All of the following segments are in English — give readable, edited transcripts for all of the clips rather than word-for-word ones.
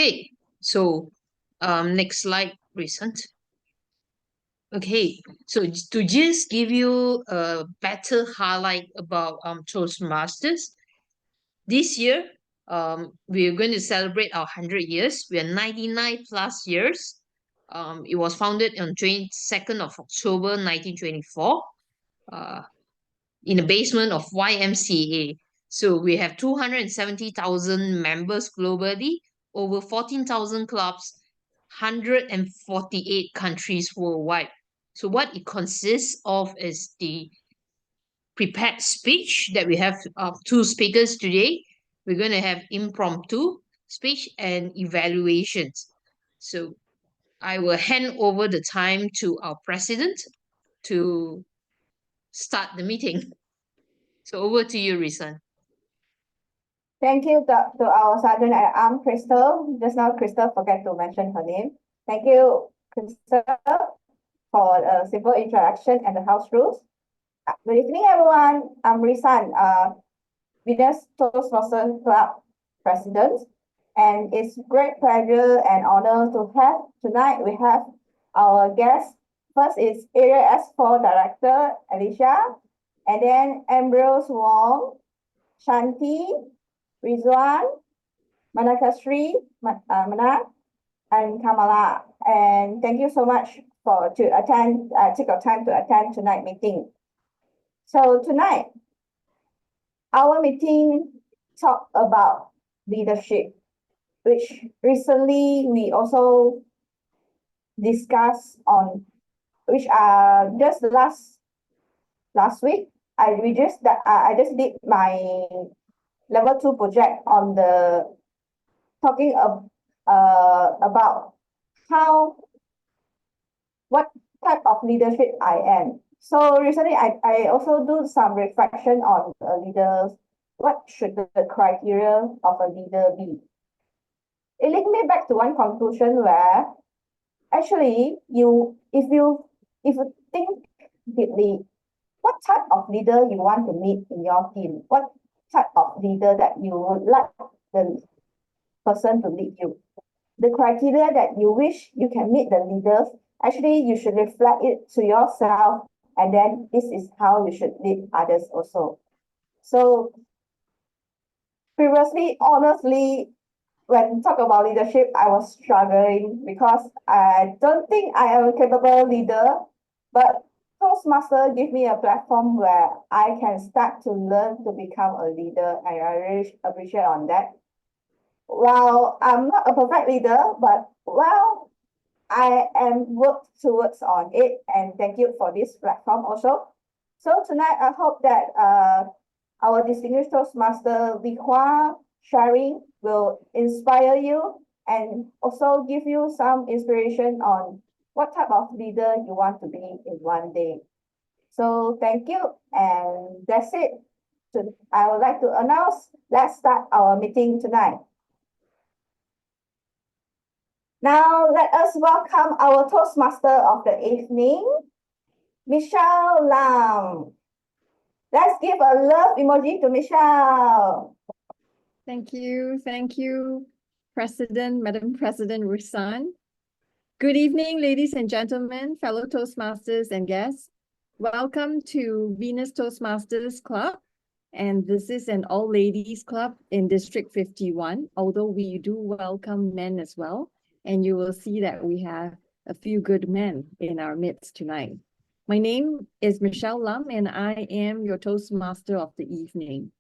Okay, so next slide, recent. Okay, so to just give you a better highlight about Toastmasters, this year we're going to celebrate our 100 years. We are 99 plus years. It was founded on 22nd of October 1924 in the basement of YMCA. So we have 270,000 members globally, over 14,000 clubs, 148 countries worldwide. So what it consists of is the prepared speech that we have two speakers today. We're going to have impromptu speech and evaluations. So I will hand over the time to our president to start the meeting. So over to you, Risan. Thank you to our Sergeant at Arms, Crystal. Just now, Crystal forget to mention her name. Thank you, Crystal, for a simple introduction and the house rules. Good evening, everyone. I'm Risan, Venus Toastmasters Club President. And it's great pleasure and honor to have tonight. We have our guests. First is Area S4 Director Alicia, and then Ambrose Wong, Shanti, Rizwan, Manakasri, Mana, and Kamala. And thank you so much for take your time to attend tonight's meeting. So tonight, our meeting talk about leadership, which recently we also discussed on, which just last week. I just did my level 2 project on the talking about what type of leadership I am. So recently I also do some reflection on leaders. What should the criteria of a leader be? It led me back to one conclusion where actually if you think deeply, what type of leader you want to meet in your team? What type of leader that you would like the person to lead you? The criteria that you wish you can meet the leaders, actually you should reflect it to yourself, and then this is how you should lead others also. So previously, honestly, when talk about leadership, I was struggling because I don't think I am a capable leader, but Toastmaster give me a platform where I can start to learn to become a leader, and I really appreciate on that. Well, I'm not a perfect leader, but well, I am worked towards on it, and thank you for this platform also. So tonight, I hope that our distinguished Toastmaster Li Hua sharing will inspire you and also give you some inspiration on what type of leader you want to be in one day. So thank you, and that's it. So I would like to announce, let's start our meeting tonight. Now let us welcome our Toastmaster of the evening, Michelle Lam. Let's give a love emoji to Michelle. Thank you, President, Madam President Risan. Good evening, ladies and gentlemen, fellow Toastmasters and guests. Welcome to Venus Toastmasters Club. And this is an all-ladies club in District 51, although we do welcome men as well. And you will see that we have a few good men in our midst tonight. My name is Michelle Lam, and I am your Toastmaster of the evening.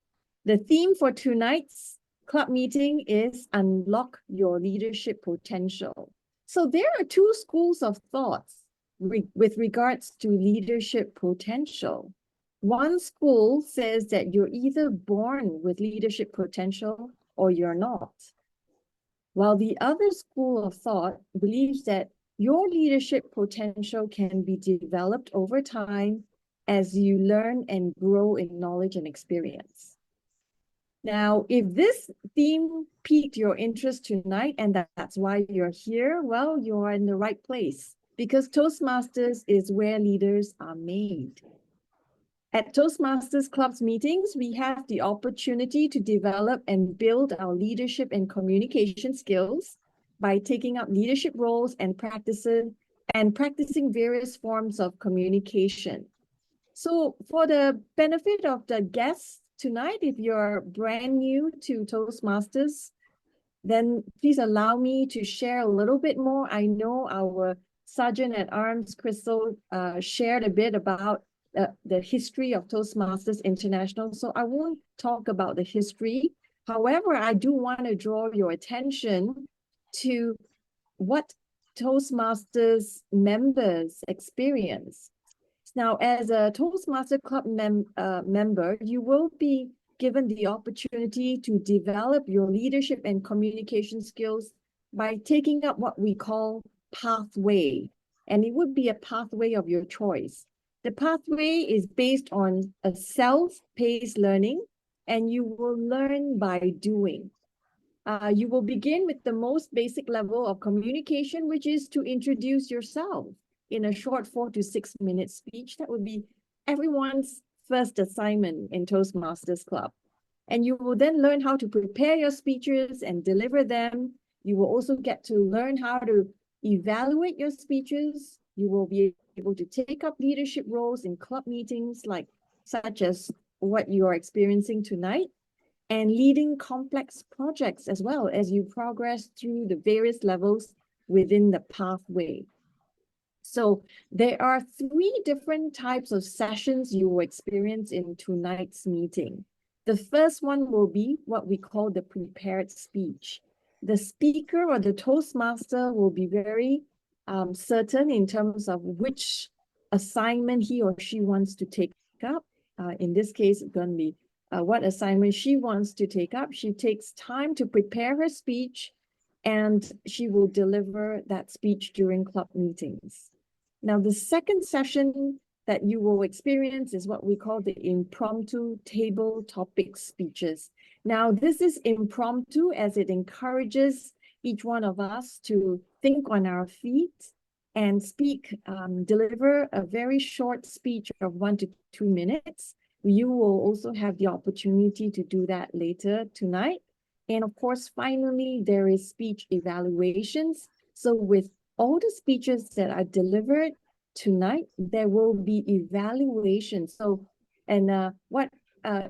The theme for tonight's club meeting is Unlock Your Leadership Potential. So there are two schools of thoughts with regards to leadership potential. One school says that you're either born with leadership potential or you're not. While the other school of thought believes that your leadership potential can be developed over time as you learn and grow in knowledge and experience. Now, if this theme piqued your interest tonight and that's why you're here, well, you're in the right place because Toastmasters is where leaders are made. At Toastmasters Club's meetings, we have the opportunity to develop and build our leadership and communication skills by taking up leadership roles and practicing various forms of communication. So for the benefit of the guests tonight, if you're brand new to Toastmasters, then please allow me to share a little bit more. I know our Sergeant at Arms, Crystal, shared a bit about the history of Toastmasters International, so I won't talk about the history. However, I do want to draw your attention to what Toastmasters members experience. Now, as a Toastmaster Club member, you will be given the opportunity to develop your leadership and communication skills by taking up what we call pathway. And it would be a pathway of your choice. The pathway is based on a self-paced learning, and you will learn by doing. You will begin with the most basic level of communication, which is to introduce yourself in a short 4 to 6 minute speech. That would be everyone's first assignment in Toastmasters Club. And you will then learn how to prepare your speeches and deliver them. You will also get to learn how to evaluate your speeches. You will be able to take up leadership roles in club meetings, such as what you are experiencing tonight, and leading complex projects as well as you progress through the various levels within the pathway. So there are 3 different types of sessions you will experience in tonight's meeting. The first one will be what we call the prepared speech. The speaker or the Toastmaster will be very certain in terms of which assignment he or she wants to take up. In this case, it's going to be what assignment she wants to take up. She takes time to prepare her speech, and she will deliver that speech during club meetings. Now, the second session that you will experience is what we call the impromptu table topic speeches. Now, this is impromptu as it encourages each one of us to think on our feet and deliver a very short speech of 1 to 2 minutes. You will also have the opportunity to do that later tonight. And of course, finally, there is speech evaluations. So with all the speeches that are delivered tonight, there will be evaluations. So, and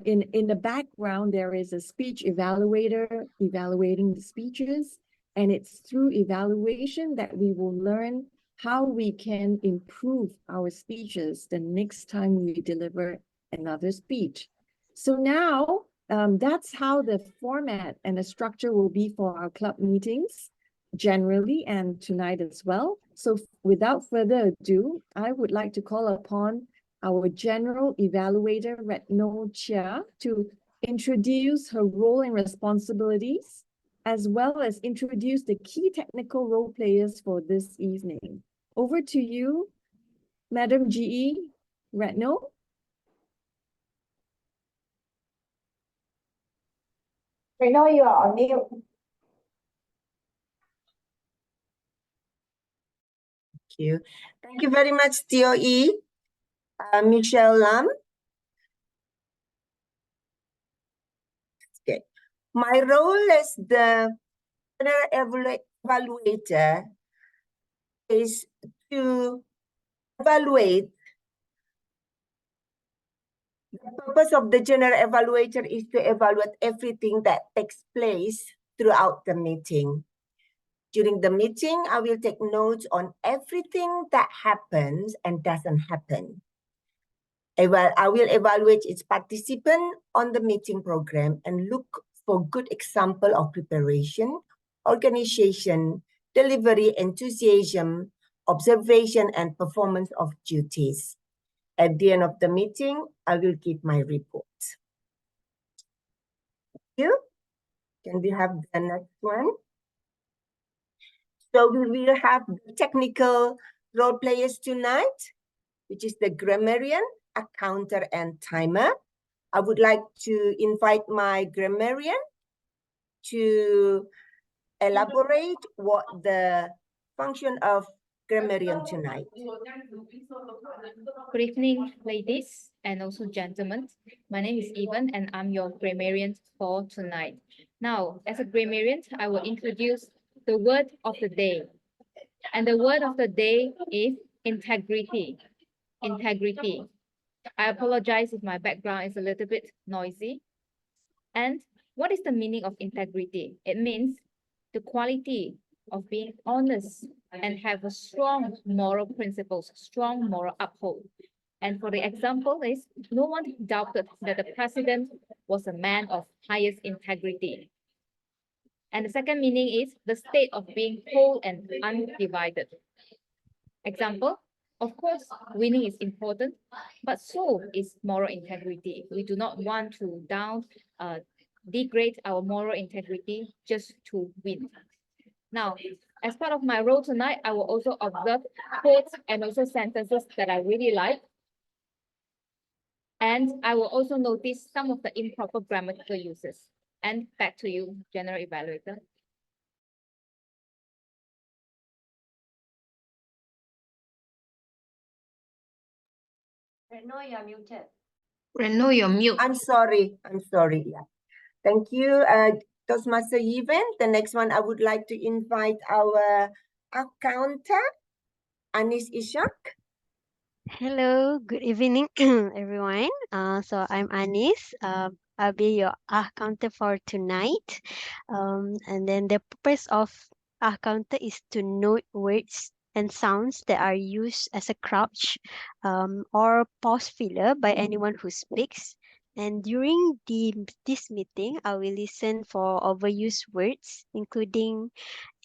in the background, there is a speech evaluator evaluating the speeches. And it's through evaluation that we will learn how we can improve our speeches the next time we deliver another speech. So now that's how the format and the structure will be for our club meetings generally and tonight as well. So without further ado, I would like to call upon our general evaluator, Retno Chia, to introduce her role and responsibilities, as well as introduce the key technical role players for this evening. Over to you, Madam GE Retno. Reno, you are on mute. Thank you very much, TOE. Michelle Lam. Okay. My role as the general evaluator is to evaluate. The purpose of the general evaluator is to evaluate everything that takes place throughout the meeting. During the meeting, I will take notes on everything that happens and doesn't happen. I will evaluate each participant on the meeting program and look for good example of preparation, organization, delivery, enthusiasm, observation, and performance of duties. At the end of the meeting, I will give my report. Thank you. Can we have the next one? So we will have the technical role players tonight, which is the grammarian, accounter, and timer. I would like to invite my grammarian to elaborate what the function of grammarian tonight. Good evening, ladies and also gentlemen. My name is Evan and I'm your grammarian for tonight. Now, as a grammarian, I will introduce the word of the day. And the word of the day is integrity. Integrity. I apologize if my background is a little bit noisy. And what is the meaning of integrity? It means the quality of being honest and have a strong moral principles, strong moral uphold. And for the example is, no one doubted that the president was a man of highest integrity. And the second meaning is the state of being whole and undivided. Example, of course, winning is important, but so is moral integrity. We do not want to degrade our moral integrity just to win. Now, as part of my role tonight, I will also observe quotes and also sentences that I really like. And I will also notice some of the improper grammatical uses. And back to you, General Evaluator. No, you're muted. Reno, you're mute. I'm sorry. Yeah. Thank you, Toastmaster Yven. The next one, I would like to invite our accountant, Anis Ishak. Hello, good evening, everyone. So I'm Anis. I'll be your accountant for tonight. And then the purpose of accountant is to note words and sounds that are used as a crouch or pause filler by anyone who speaks. And during this meeting, I will listen for overused words, including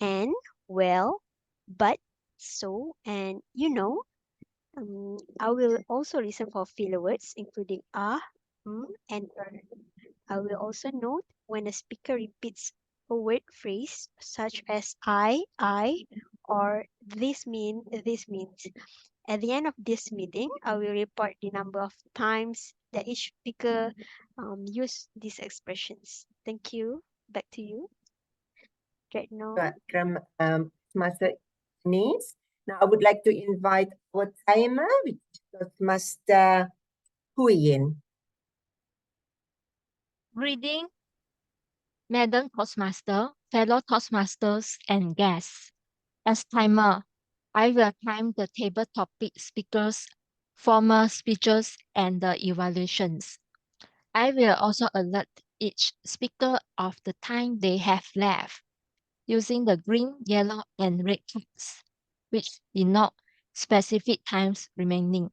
and, well, but, so, and you know. I will also listen for filler words, including and I will also note when a speaker repeats a word phrase such as I, or this means. At the end of this meeting, I will report the number of times that each speaker used these expressions. Thank you. Back to you. Right now. Master Anis. Now, I would like to invite our timer, which is Master Huyen. Reading, Madam Toastmaster, fellow Toastmasters, and guests. As timer, I will time the table topic speakers, formal speeches, and the evaluations. I will also alert each speaker of the time they have left using the green, yellow, and red cards, which denote specific times remaining.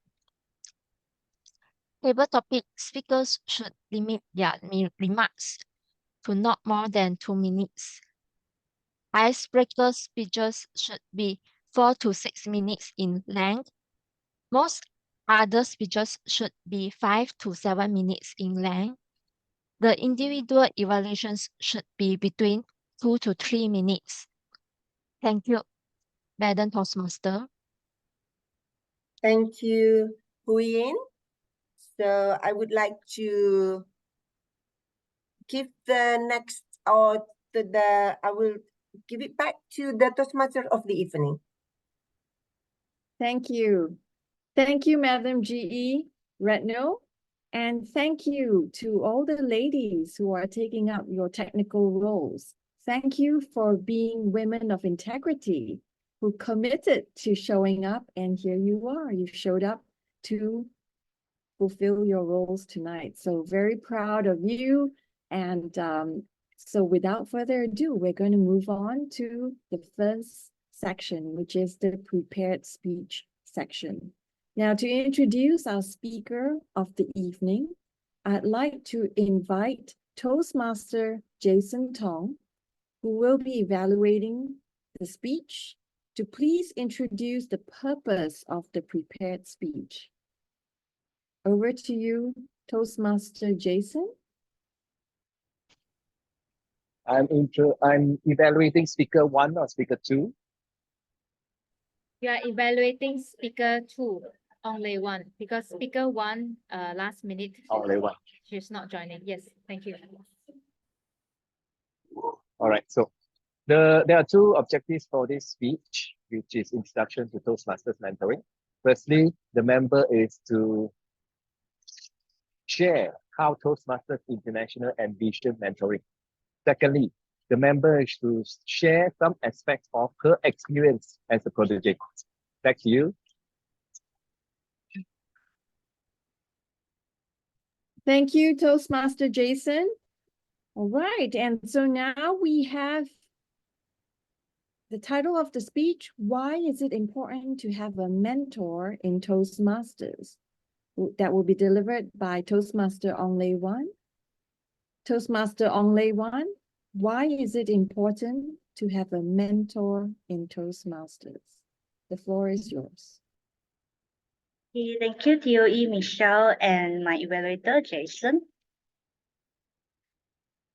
Table topic speakers should limit their remarks to not more than 2 minutes. Icebreaker speeches should be 4 to 6 minutes in length. Most other speeches should be 5 to 7 minutes in length. The individual evaluations should be between 2 to 3 minutes. Thank you, Madam Toastmaster. Thank you, Huyen. So I would like to give the next I will give it back to the Toastmaster of the evening. Thank you. Thank you, Madam GE Retno. And thank you to all the ladies who are taking up your technical roles. Thank you for being women of integrity who committed to showing up. And here you are. You showed up to fulfill your roles tonight. So very proud of you. And so without further ado, we're going to move on to the first section, which is the prepared speech section. Now, to introduce our speaker of the evening, I'd like to invite Toastmaster Jason Tong, who will be evaluating the speech, to please introduce the purpose of the prepared speech. Over to you, Toastmaster Jason. I'm evaluating speaker 1 or speaker 2. You are evaluating speaker 2, only 1, because speaker 1, last minute. Only 1. She's not joining. Yes, thank you. All right. So there are 2 objectives for this speech, which is introduction to Toastmasters mentoring. Firstly, the member is to share how Toastmasters International envision mentoring. Secondly, the member is to share some aspects of her experience as a protege. Back to you. Thank you, Toastmaster Jason. All right, and so now we have the title of the speech, Why is it important to have a mentor in Toastmasters? That will be delivered by Toastmaster Ong Lei Wan. Toastmaster Ong Lei Wan, why is it important to have a mentor in Toastmasters? The floor is yours. Thank you, TOE Michelle and my evaluator Jason.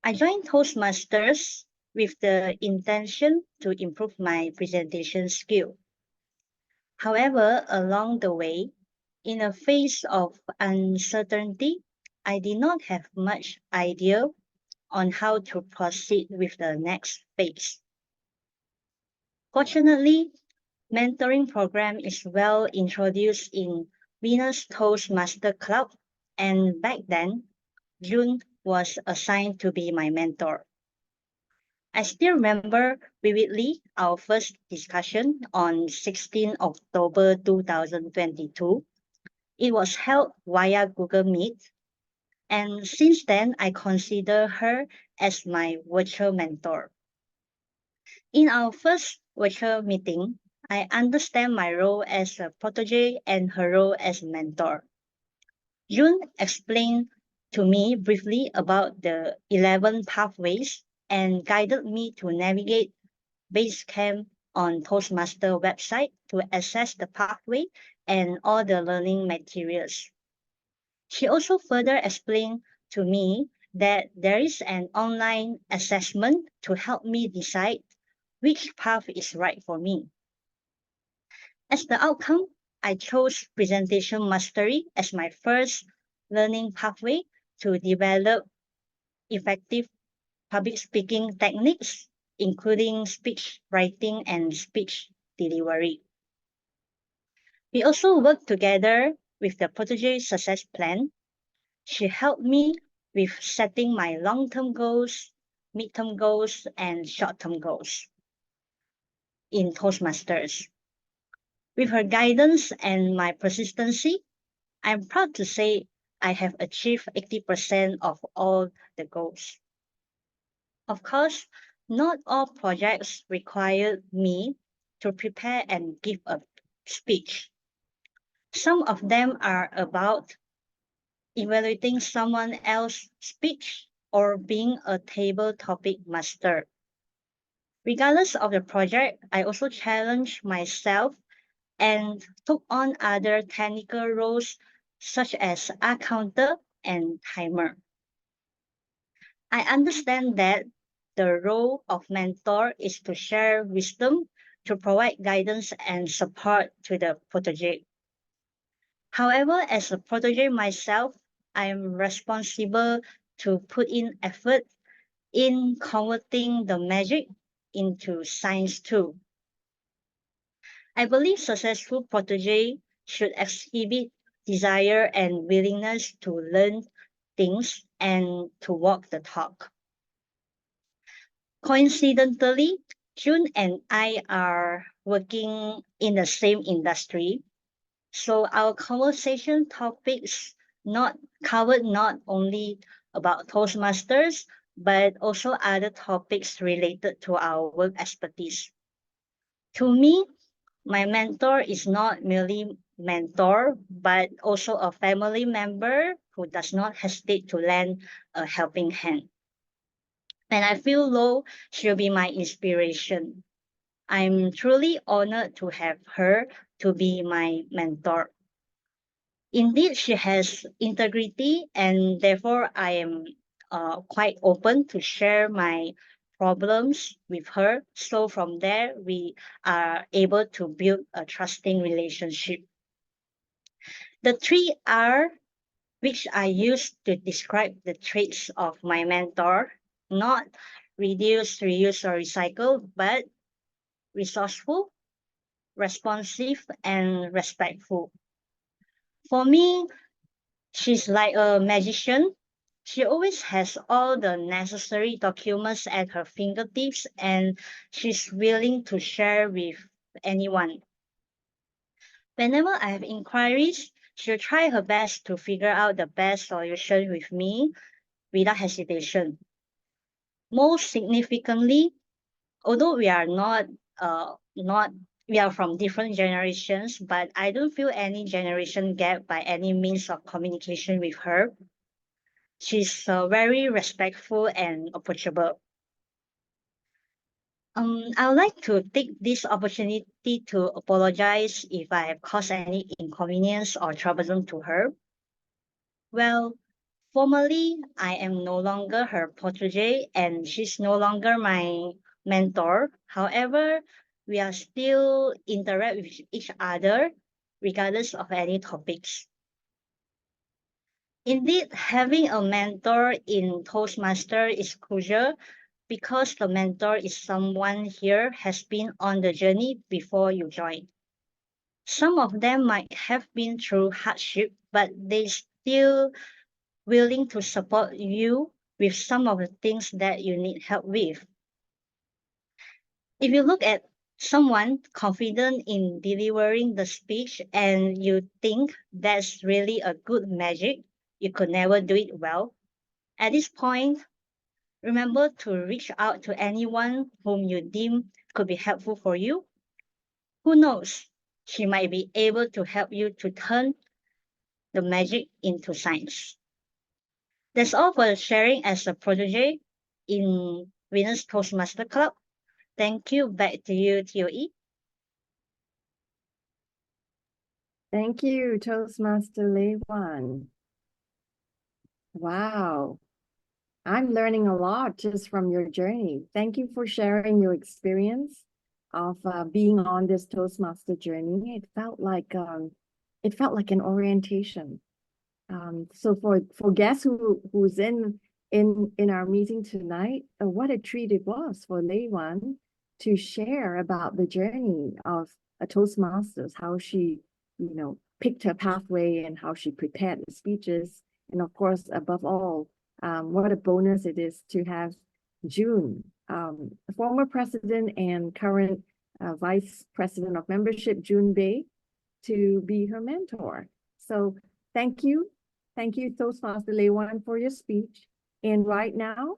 I joined Toastmasters with the intention to improve my presentation skill. However, along the way, in a phase of uncertainty, I did not have much idea on how to proceed with the next phase. Fortunately, mentoring program is well introduced in Venus Toastmaster Club, and back then, June was assigned to be my mentor. I still remember vividly our first discussion on 16 October 2022. It was held via Google Meet, and since then I consider her as my virtual mentor. In our first virtual meeting, I understand my role as a protege and her role as mentor. June explained to me briefly about the 11 pathways and guided me to navigate Basecamp on Toastmaster website to access the pathway and all the learning materials. She also further explained to me that there is an online assessment to help me decide which path is right for me. As the outcome, I chose presentation mastery as my first learning pathway to develop effective public speaking techniques, including speech writing and speech delivery. We also worked together with the Protege Success Plan. She helped me with setting my long-term goals, mid-term goals, and short-term goals in Toastmasters. With her guidance and my persistency, I'm proud to say I have achieved 80% of all the goals. Of course, not all projects require me to prepare and give a speech. Some of them are about evaluating someone else's speech or being a table topic master. Regardless of the project, I also challenged myself and took on other technical roles such as art counter and timer. I understand that the role of mentor is to share wisdom, to provide guidance and support to the protege. However, as a protege myself, I am responsible to put in effort in converting the magic into science too. I believe successful protege should exhibit desire and willingness to learn things and to walk the talk. Coincidentally, June and I are working in the same industry, so our conversation topics covered not only about Toastmasters, but also other topics related to our work expertise. To me, my mentor is not merely mentor, but also a family member who does not hesitate to lend a helping hand. When I feel low, she'll be my inspiration. I'm truly honored to have her to be my mentor. Indeed, she has integrity, and therefore I am quite open to share my problems with her. So from there, we are able to build a trusting relationship. The 3R, which I use to describe the traits of my mentor, not reduce, reuse, or recycle, but resourceful, responsive, and respectful. For me, she's like a magician. She always has all the necessary documents at her fingertips and she's willing to share with anyone. Whenever I have inquiries, she'll try her best to figure out the best solution with me without hesitation. Most significantly, although we are we are from different generations, but I don't feel any generation gap by any means of communication with her. She's very respectful and approachable. I would like to take this opportunity to apologize if I have caused any inconvenience or troublesome to her. Well, formally, I am no longer her protege and she's no longer my mentor. However, we are still interact with each other regardless of any topics. Indeed, having a mentor in Toastmaster is crucial because the mentor is someone here has been on the journey before you join. Some of them might have been through hardship, but they still willing to support you with some of the things that you need help with. If you look at someone confident in delivering the speech and you think that's really a good magic, you could never do it well. At this point, remember to reach out to anyone whom you deem could be helpful for you. Who knows? She might be able to help you to turn the magic into science. That's all for the sharing as a protege in Venus Toastmaster Club. Thank you. Back to you, TOE. Thank you, Toastmaster Lei Wan. Wow. I'm learning a lot just from your journey. Thank you for sharing your experience of being on this Toastmaster journey. It felt like an orientation. So for guests who's in our meeting tonight, what a treat it was for Lei Wan to share about the journey of a Toastmasters, how she, picked her pathway and how she prepared the speeches. And of course, above all, what a bonus it is to have June, former president and current vice president of membership, June Bay, to be her mentor. So thank you. Thank you, Toastmaster Lei Wan, for your speech. And right now,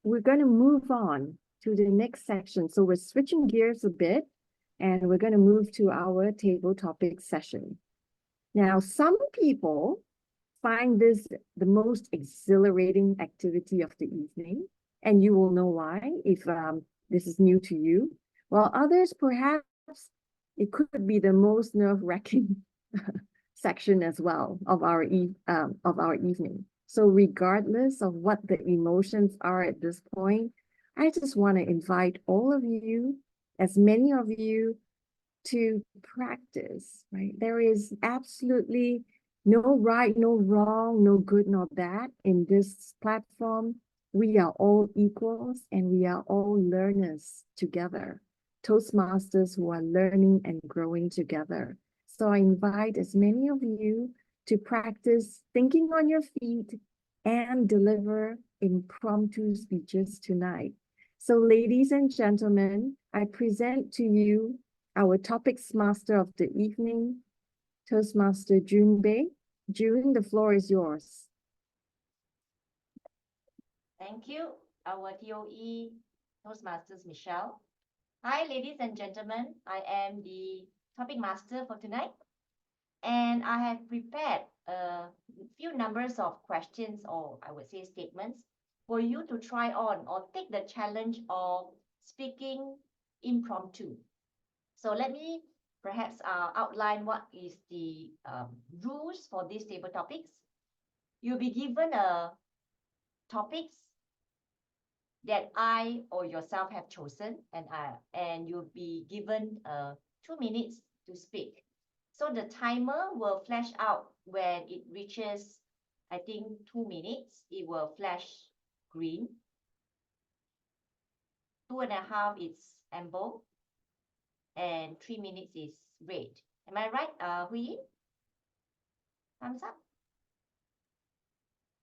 we're going to move on to the next section. So we're switching gears a bit, and we're going to move to our table topic session. Now, some people find this the most exhilarating activity of the evening, and you will know why if this is new to you. While others, perhaps, it could be the most nerve-wracking section as well of our evening. So regardless of what the emotions are at this point, I just want to invite all of you, as many of you, to practice, right? There is absolutely no right, no wrong, no good, nor bad in this platform. We are all equals and we are all learners together. Toastmasters who are learning and growing together. So I invite as many of you to practice thinking on your feet and deliver impromptu speeches tonight. So ladies and gentlemen, I present to you our topics master of the evening, Toastmaster June Bay. June, the floor is yours. Thank you, our TOE Toastmasters Michelle. Hi, ladies and gentlemen. I am the topic master for tonight, and I have prepared a few numbers of questions, or I would say statements, for you to try on or take the challenge of speaking impromptu. So let me perhaps outline what is the rules for these table topics. You'll be given topics that I or yourself have chosen, and you'll be given 2 minutes to speak. So the timer will flash out when it reaches, I think, 2 minutes. It will flash green. 2.5 is amber, and 3 minutes is red. Am I right, Hui? Thumbs up?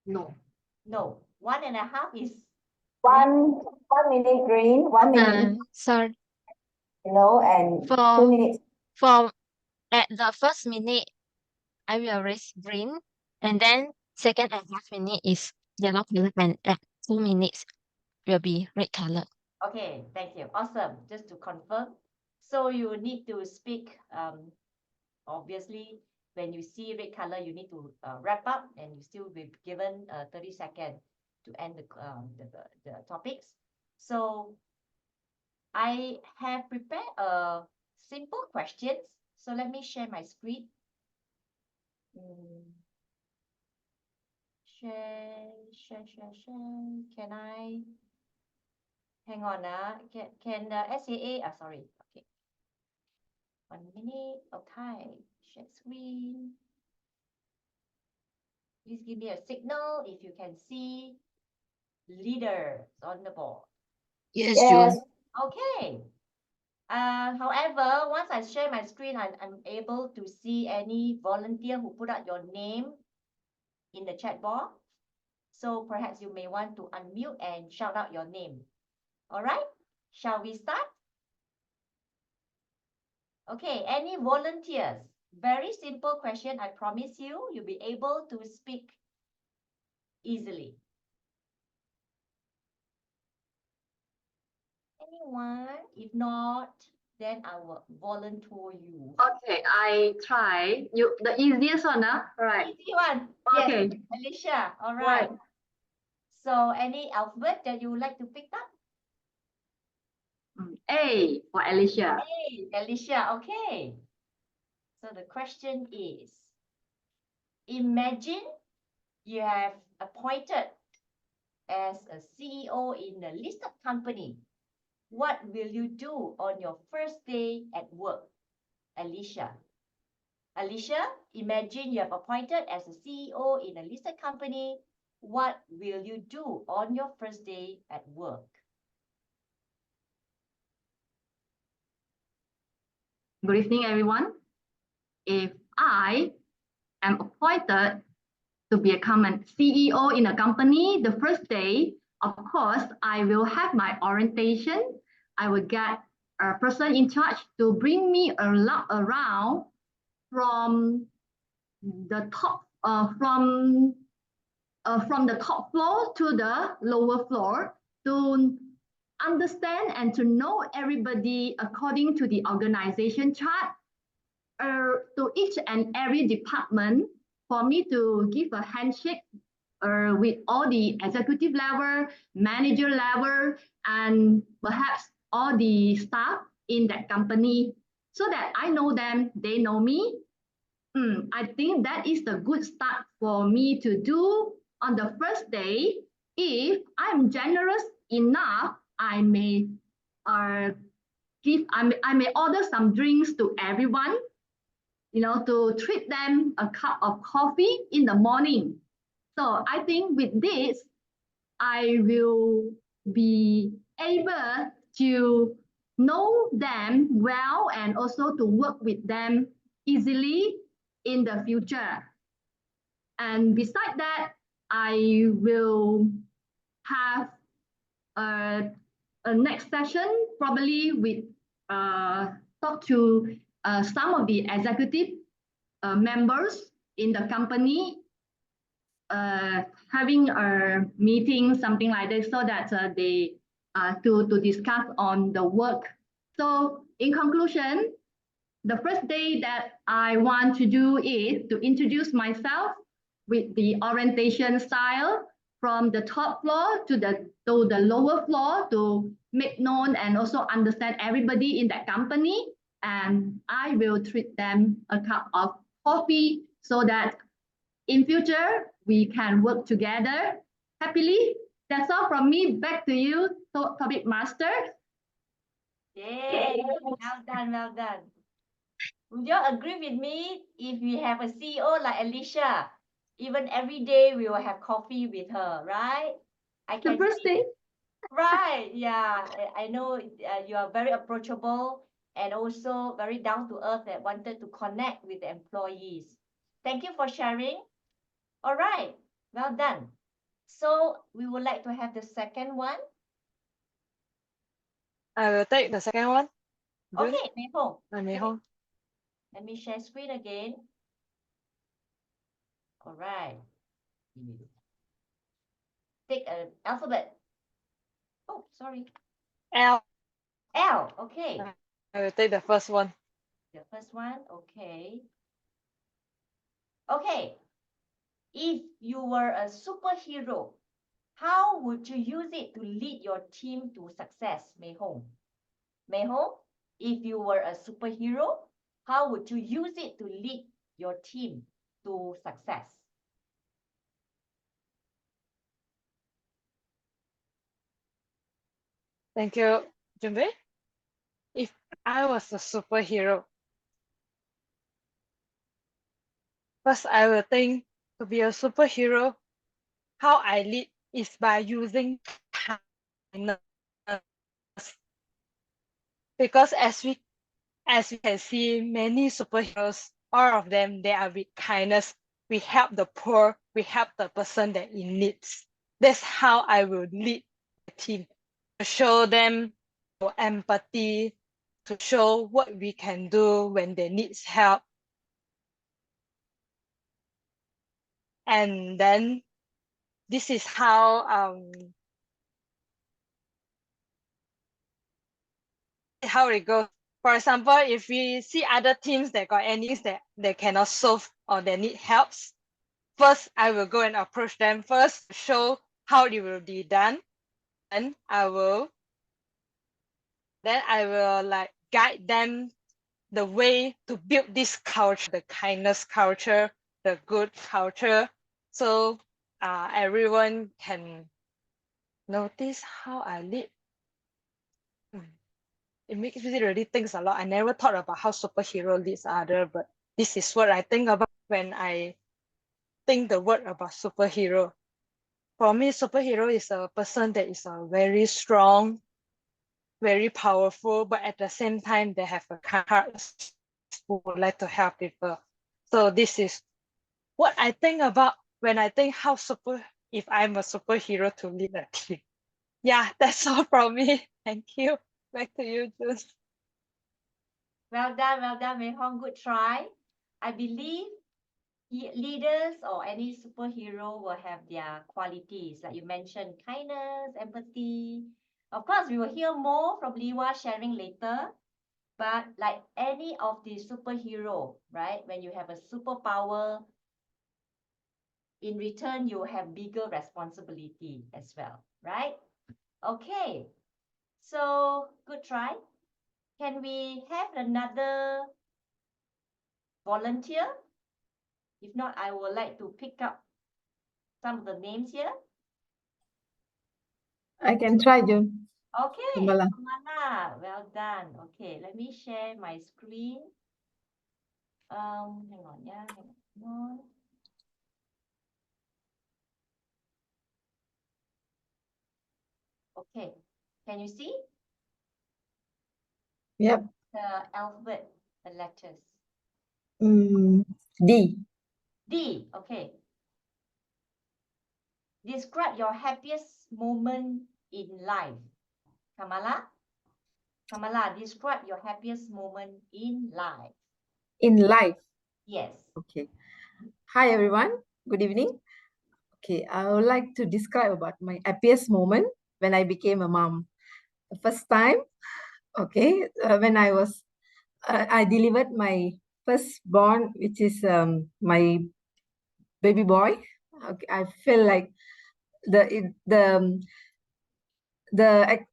No. No, 1.5 is One minute green, 1 minute Sorry, yellow, and for 2 minutes. for at the first minute, I will raise green, and then second and half minute is yellow color, and at 2 minutes will be red color. okay. Thank you. Awesome. Just to confirm. So you need to speak. Obviously, when you see red color, you need to wrap up, and you still be given 30 seconds to end the topics. So I have prepared a simple questions. So let me share my screen. Share. Can I? Hang on. Can SAA? Sorry. Okay. 1 minute. Okay. Share screen. Please give me a signal if you can see leaders on the board. Yes, Yes. June. Okay. However, once I share my screen, I'm able to see any volunteer who put out your name in the chat box. So perhaps you may want to unmute and shout out your name. All right, shall we start? Okay, any volunteers? Very simple question. I promise you, you'll be able to speak easily. Anyone? If not, then I will volunteer you. Okay, I try. The easiest one, right? Easy one. Okay. Yes, Alicia. All right. So any alphabet that you would like to pick up? A for Alicia. Hey, Alicia. Okay. So the question is, imagine you have appointed as a CEO in a listed company. What will you do on your first day at work? Alicia. Alicia, imagine you have appointed as a CEO in a listed company. What will you do on your first day at work? Good evening, everyone. If I am appointed to become a CEO in a company, the first day, of course, I will have my orientation. I will get a person in charge to bring me around from the top from the top floor to the lower floor to understand and to know everybody according to the organization chart to each and every department for me to give a handshake with all the executive level, manager level, and perhaps all the staff in that company so that I know them, they know me. I think that is the good start for me to do on the first day. If I'm generous enough, I may I may order some drinks to everyone, to treat them a cup of coffee in the morning. So I think with this, I will be able to know them well and also to work with them easily in the future. And beside that, I will have a next session probably with talk to some of the executive members in the company, having a meeting, something like this, so that they to discuss on the work. So in conclusion, the first day that I want to do is to introduce myself with the orientation style from the top floor to the lower floor to make known and also understand everybody in that company. And I will treat them a cup of coffee so that in future we can work together happily. That's all from me. Back to you, topic master. Yay! Well done, well done. Would you agree with me if we have a CEO like Alicia? Even every day we will have coffee with her, right? I The can first see. day. Right, yeah. I know you are very approachable and also very down to earth that wanted to connect with the employees. Thank you for sharing. All right, well done. So we would like to have the second one. I will take the second one. June. Okay, Mei Hong. Mei Hong. Let me share screen again. All right. Take an alphabet. Oh, sorry. L. L. Okay. I will take the first one. The first one. Okay. Okay. If you were a superhero, how would you use it to lead your team to success, Mei Hong? Mei Hong, if you were a superhero, how would you use it to lead your team to success? Thank you, Junbei. If I was a superhero, first I will think to be a superhero, how I lead is by using kindness. Because as we can see, many superheroes, all of them, they are with kindness. We help the poor, we help the person that in needs. That's how I will lead the team, to show them empathy, to show what we can do when they need help. And then this is how it goes. For example, if we see other teams that got any that they cannot solve or they need helps, first I will go and approach them first, show how it will be done, and I will like guide them the way to build this culture, the kindness culture, the good culture, so everyone can notice how I lead. It makes me really think a lot. I never thought about how superhero leads other, but this is what I think about when I think the word about superhero. For me, superhero is a person that is very strong, very powerful, but at the same time, they have a kind heart who would like to help people. So this is what I think about when I think if I'm a superhero to lead a team. Yeah, that's all from me. Thank you. Back to you, June. Well done, Mei Hong. Good try. I believe leaders or any superhero will have their qualities, like you mentioned, kindness, empathy. Of course, we will hear more from Liwa sharing later. But like any of the superhero, right? When you have a superpower, in return, you have bigger responsibility as well, right? Okay. So good try. Can we have another volunteer? If not, I would like to pick up some of the names here. I can try, June. Okay, Kamala. Kamala, well done. Okay, let me share my screen. Hang on, yeah, hang on. Okay, can you see? Yep. The alphabet, the letters. D. D, okay. Describe your happiest moment in life. Kamala? Kamala, describe your happiest moment in life. In life. Yes. Okay. Hi, everyone. Good evening. Okay, I would like to describe about my happiest moment when I became a mom. The first time, okay, when I delivered my firstborn, which is my baby boy. Okay, I feel like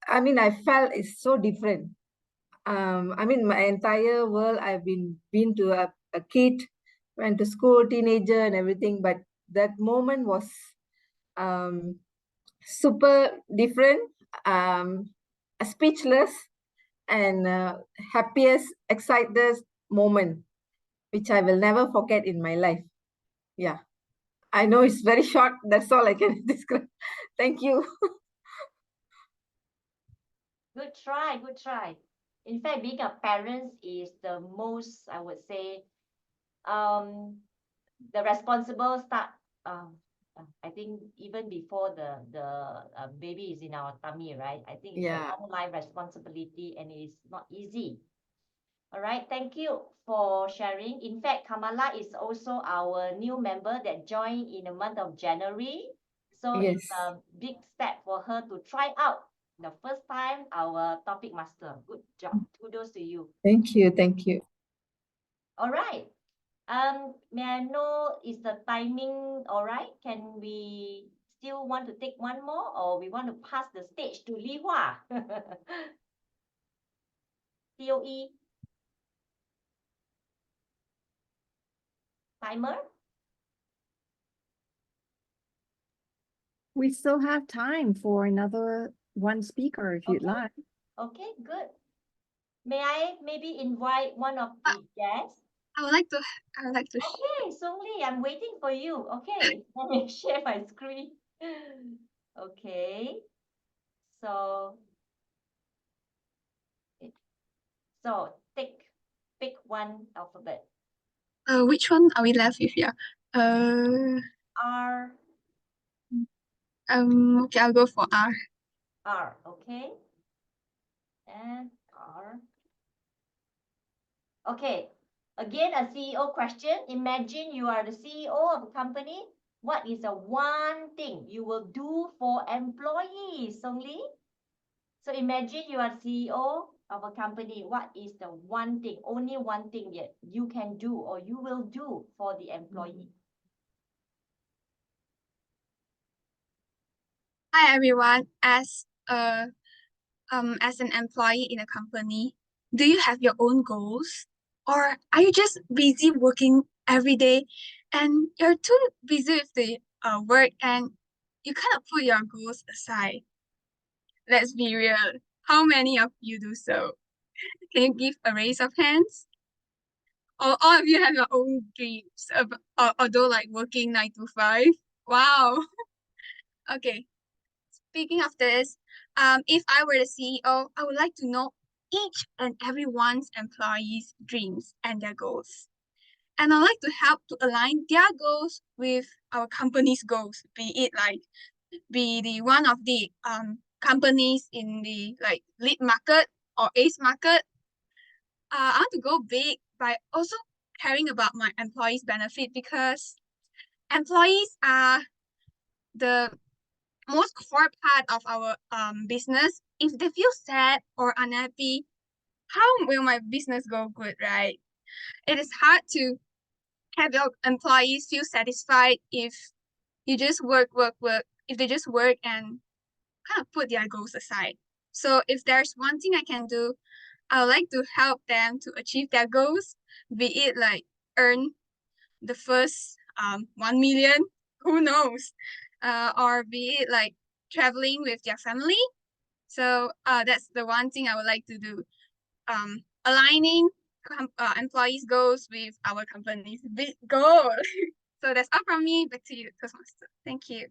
I mean, I felt it's so different. I mean, my entire world, I've been to a kid, went to school, teenager, and everything, but that moment was super different, speechless, and happiest, excited moment, which I will never forget in my life. Yeah, I know it's very short. That's all I can describe. Thank you. Good try, good try. In fact, being a parent is the most, I would say, the responsible I think even before the baby is in our tummy, right? I think it's Yeah. a long life responsibility and it is not easy. All right, thank you for sharing. In fact, Kamala is also our new member that joined in the month of January. So it's Yes. a big step for her to try out the first time our topic master. Good job. Kudos to you. Thank you. Thank you. All right. May I know, is the timing all right? Can we still want to take one more or we want to pass the stage to Li Hua? COE timer? We still have time for another one speaker if you'd Okay. like. Okay, good. May I maybe invite one of the guests? I would like to. Okay, Song Li, I'm waiting for you. Okay, let me share my screen. Okay, so pick one alphabet. Which one are we left with here? Uh, R, okay, I'll go for R. R, okay, and R. Okay, again a CEO question. Imagine you are the CEO of a company. What is the one thing you will do for employees, Song Li? So imagine you are CEO of a company. What is the one thing, only one thing yet you can do or you will do for the employee? Hi everyone. As an employee in a company, do you have your own goals, or are you just busy working every day, and you're too busy with the work and you cannot put your goals aside? Let's be real. How many of you do so? Can you give a raise of hands? Or all of you have your own dreams, although like working 9 to 5. Wow. Okay. Speaking of this, if I were the CEO, I would like to know each and everyone's employees' dreams and their goals. And I'd like to help to align their goals with our company's goals, be the one of the companies in the like lead market or ace market. I want to go big by also caring about my employees' benefit, because employees are the most core part of our business. If they feel sad or unhappy, how will my business go good, right? It is hard to have your employees feel satisfied if you just work, if they just work and kind of put their goals aside. So if there's one thing I can do, I would like to help them to achieve their goals, be it like earn the first 1 million, who knows, or be it like traveling with their family. So that's the one thing I would like to do. Aligning employees' goals with our company's big goal. So that's all from me. Back to you, Toastmaster. Thank you.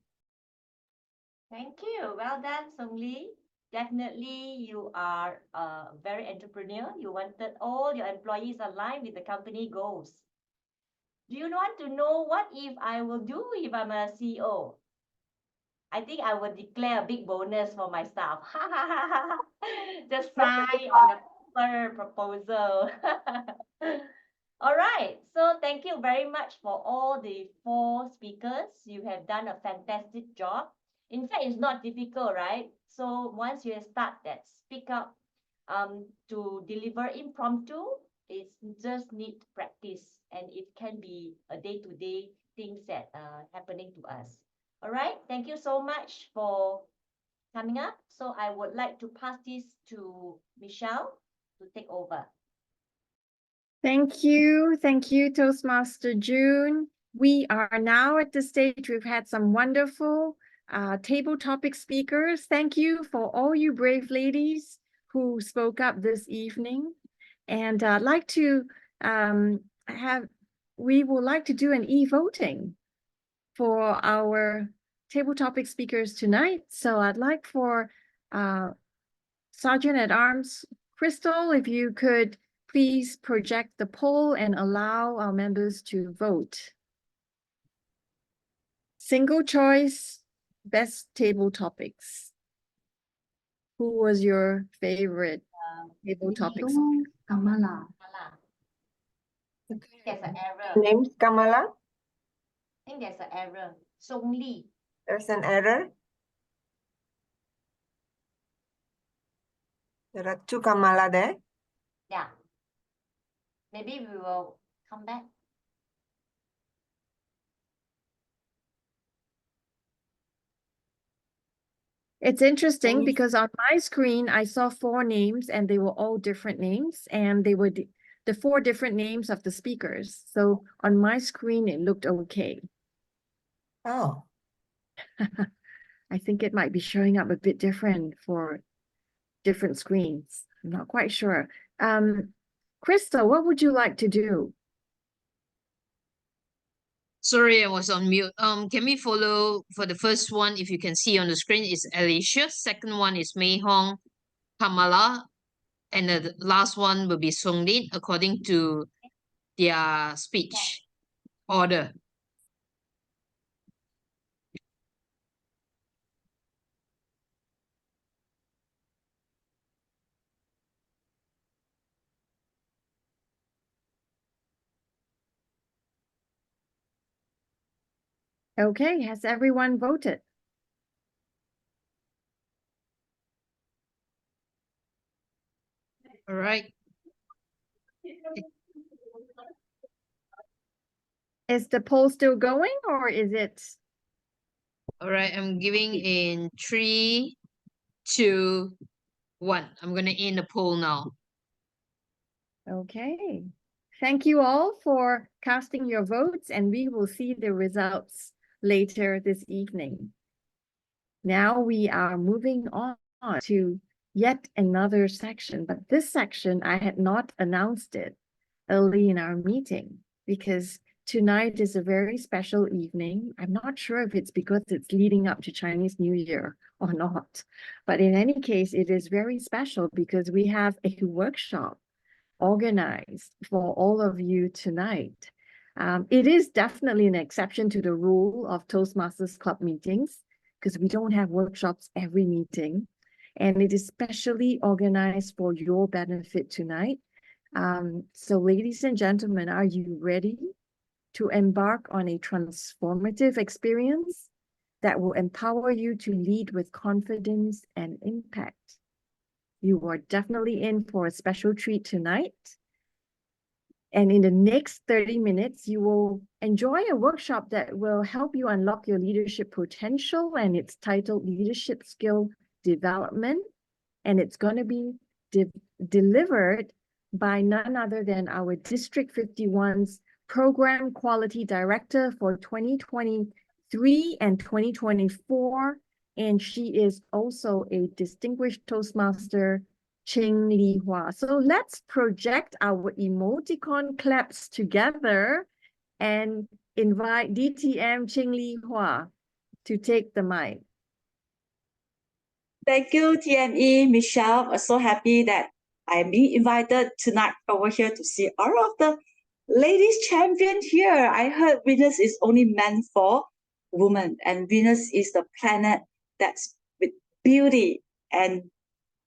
Thank you. Well done, Song Li. Definitely, you are a very entrepreneur. You wanted all your employees aligned with the company goals. Do you want to know what if I will do if I'm a CEO? I think I will declare a big bonus for my staff. Just sign on the paper proposal. All right. So thank you very much for all the 4 speakers. You have done a fantastic job. In fact, it's not difficult, right? So once you start that speak up to deliver impromptu, it's just need practice, and it can be a day-to-day things that happening to us. All right. Thank you so much for coming up. So I would like to pass this to Michelle to take over. Thank you. Thank you, Toastmaster June. We are now at the stage. We've had some wonderful table topic speakers. Thank you for all you brave ladies who spoke up this evening. And I'd like to we would like to do an e-voting for our table topic speakers tonight. So I'd like for Sergeant at Arms Crystal, if you could please project the poll and allow our members to vote. Single choice, best table topics. Who was your favorite table topics? Kamala. There's an error. Name's Kamala. I think there's an error. Song Lee. There's an error. There are two Kamala there. Yeah. Maybe we will come back. It's interesting Any- because on my screen, I saw 4 names and they were all different names and they were the 4 different names of the speakers. So on my screen, it looked okay. Oh, I think it might be showing up a bit different for different screens. I'm not quite sure. Crystal, what would you like to do? Sorry, I was on mute. Can we follow for the first one? If you can see on the screen, is Alicia. Second one is Mei Hong, Kamala, and the last one will be Song Lin according to their speech order. Okay, has everyone voted? All right. Is the poll still going or is it? All right. I'm giving in 3, 2, 1. I'm gonna end the poll now. Okay. Thank you all for casting your votes and we will see the results later this evening. Now we are moving on to yet another section, but this section I had not announced it early in our meeting because tonight is a very special evening. I'm not sure if it's because it's leading up to Chinese New Year or not, but in any case, it is very special because we have a workshop organized for all of you tonight. It is definitely an exception to the rule of Toastmasters Club meetings because we don't have workshops every meeting. And it is specially organized for your benefit tonight. So ladies and gentlemen, are you ready to embark on a transformative experience that will empower you to lead with confidence and impact? You are definitely in for a special treat tonight. And in the next 30 minutes, you will enjoy a workshop that will help you unlock your leadership potential, and it's titled Leadership Skill Development. And it's going to be delivered by none other than our District 51's Program Quality Director for 2023 and 2024. And she is also a distinguished Toastmaster, Ching Li Hua. So let's project our emoticon claps together and invite DTM Ching Li Hua to take the mic. Thank you, TME, Michelle. I'm so happy that I'm being invited tonight over here to see all of the ladies champion here. I heard Venus is only meant for women, and Venus is the planet that's with beauty and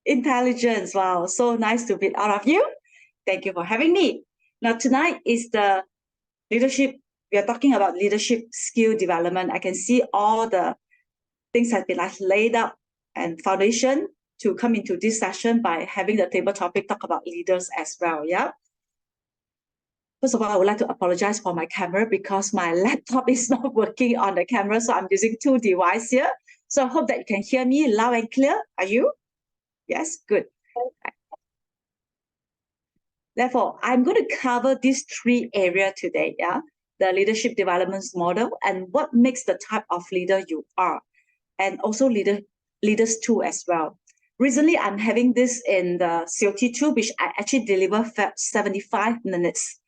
intelligence. Wow, so nice to meet all of you. Thank you for having me. Now, tonight is the leadership. We are talking about leadership skill development. I can see all the things have been like laid out and foundation to come into this session by having the table topic talk about leaders as well. Yeah. First of all, I would like to apologize for my camera because my laptop is not working on the camera, so I'm using 2 devices here. So I hope that you can hear me loud and clear. Are you? Yes, good. Therefore, I'm going to cover these 3 areas today. Yeah, the leadership development model and what makes the type of leader you are, and also leaders too as well. Recently, I'm having this in the COT2, which I actually deliver 75 minutes.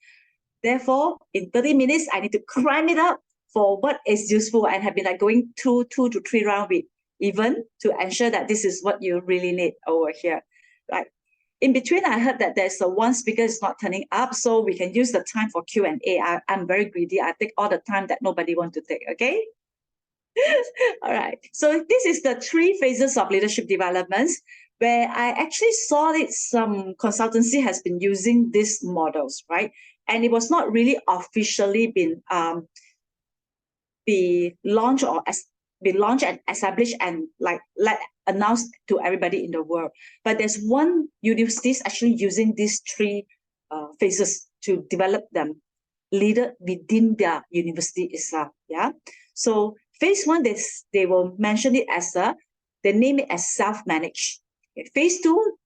Therefore, in 30 minutes, I need to cram it up for what is useful and have been like going through 2 to 3 rounds with even to ensure that this is what you really need over here, right? In between, I heard that there's one speaker is not turning up, so we can use the time for Q&A. I'm very greedy. I take all the time that nobody wants to take, okay? All right. So this is the 3 phases of leadership developments where I actually saw it. Some consultancy has been using these models, right? And it was not really officially been be launched or be launched and established and announced to everybody in the world. But there's one universities actually using these 3 phases to develop them leader within their university itself. Yeah. So phase 1, they will mention it as they name it as self-managed. Okay. Phase 2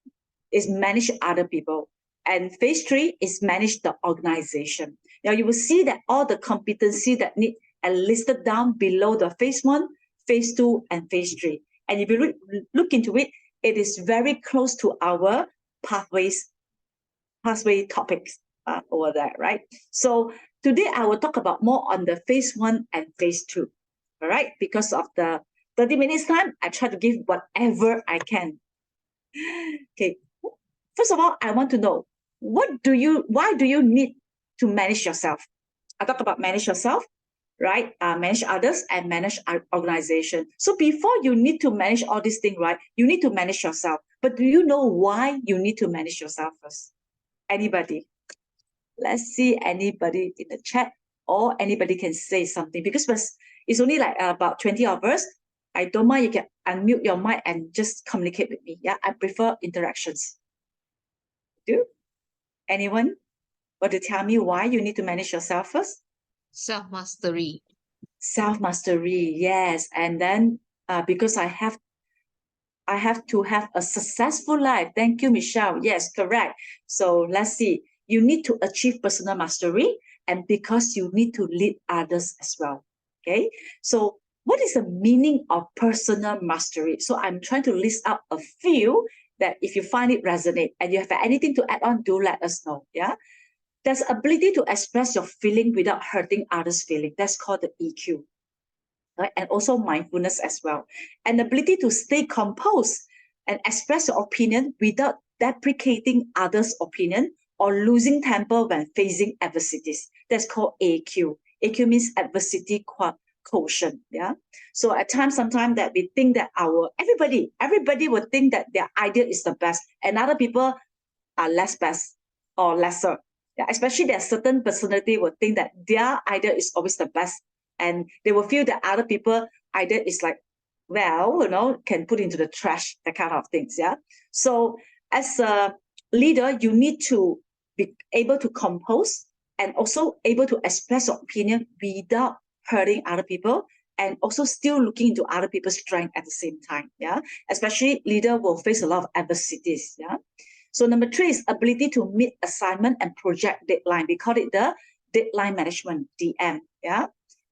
is manage other people. And phase 3 is manage the organization. Now you will see that all the competency that need are listed down below the phase 1, phase 2, and phase 3. And if you look into it, it is very close to our pathway topics over there, right? So today I will talk about more on the phase 1 and phase 2. All right, because of the 30 minutes time, I try to give whatever I can. Okay. First of all, I want to know, why do you need to manage yourself? I talk about manage yourself, right? Manage others and manage our organization. So before you need to manage all these things, right? You need to manage yourself. But do you know why you need to manage yourself first? Anybody? Let's see anybody in the chat, or anybody can say something, because it's only like about 20 of us. I don't mind, you can unmute your mic and just communicate with me. Yeah, I prefer interactions. Do anyone want to tell me why you need to manage yourself first? Self-mastery. Self-mastery, yes. And then because I have to have a successful life. Thank you, Michelle. Yes, correct. So let's see. You need to achieve personal mastery, and because you need to lead others as well. Okay. So what is the meaning of personal mastery? So I'm trying to list out a few that if you find it resonate and you have anything to add on, do let us know. Yeah. There's ability to express your feeling without hurting others' feeling. That's called the EQ. Right? And also mindfulness as well. And ability to stay composed and express your opinion without deprecating others' opinion or losing temper when facing adversities. That's called AQ. AQ means adversity quotient. Yeah. So at times, sometimes that we think that everybody would think that their idea is the best, and other people are less best or lesser. Yeah, especially that certain personality would think that their idea is always the best, and they will feel that other people idea is like, well, can put into the trash, that kind of things. Yeah. So as a leader, you need to be able to compose and also able to express your opinion without hurting other people, and also still looking into other people's strength at the same time. Yeah. Especially leader will face a lot of adversities. Yeah. So number 3 is ability to meet assignment and project deadline. We call it the deadline management, DM. Yeah.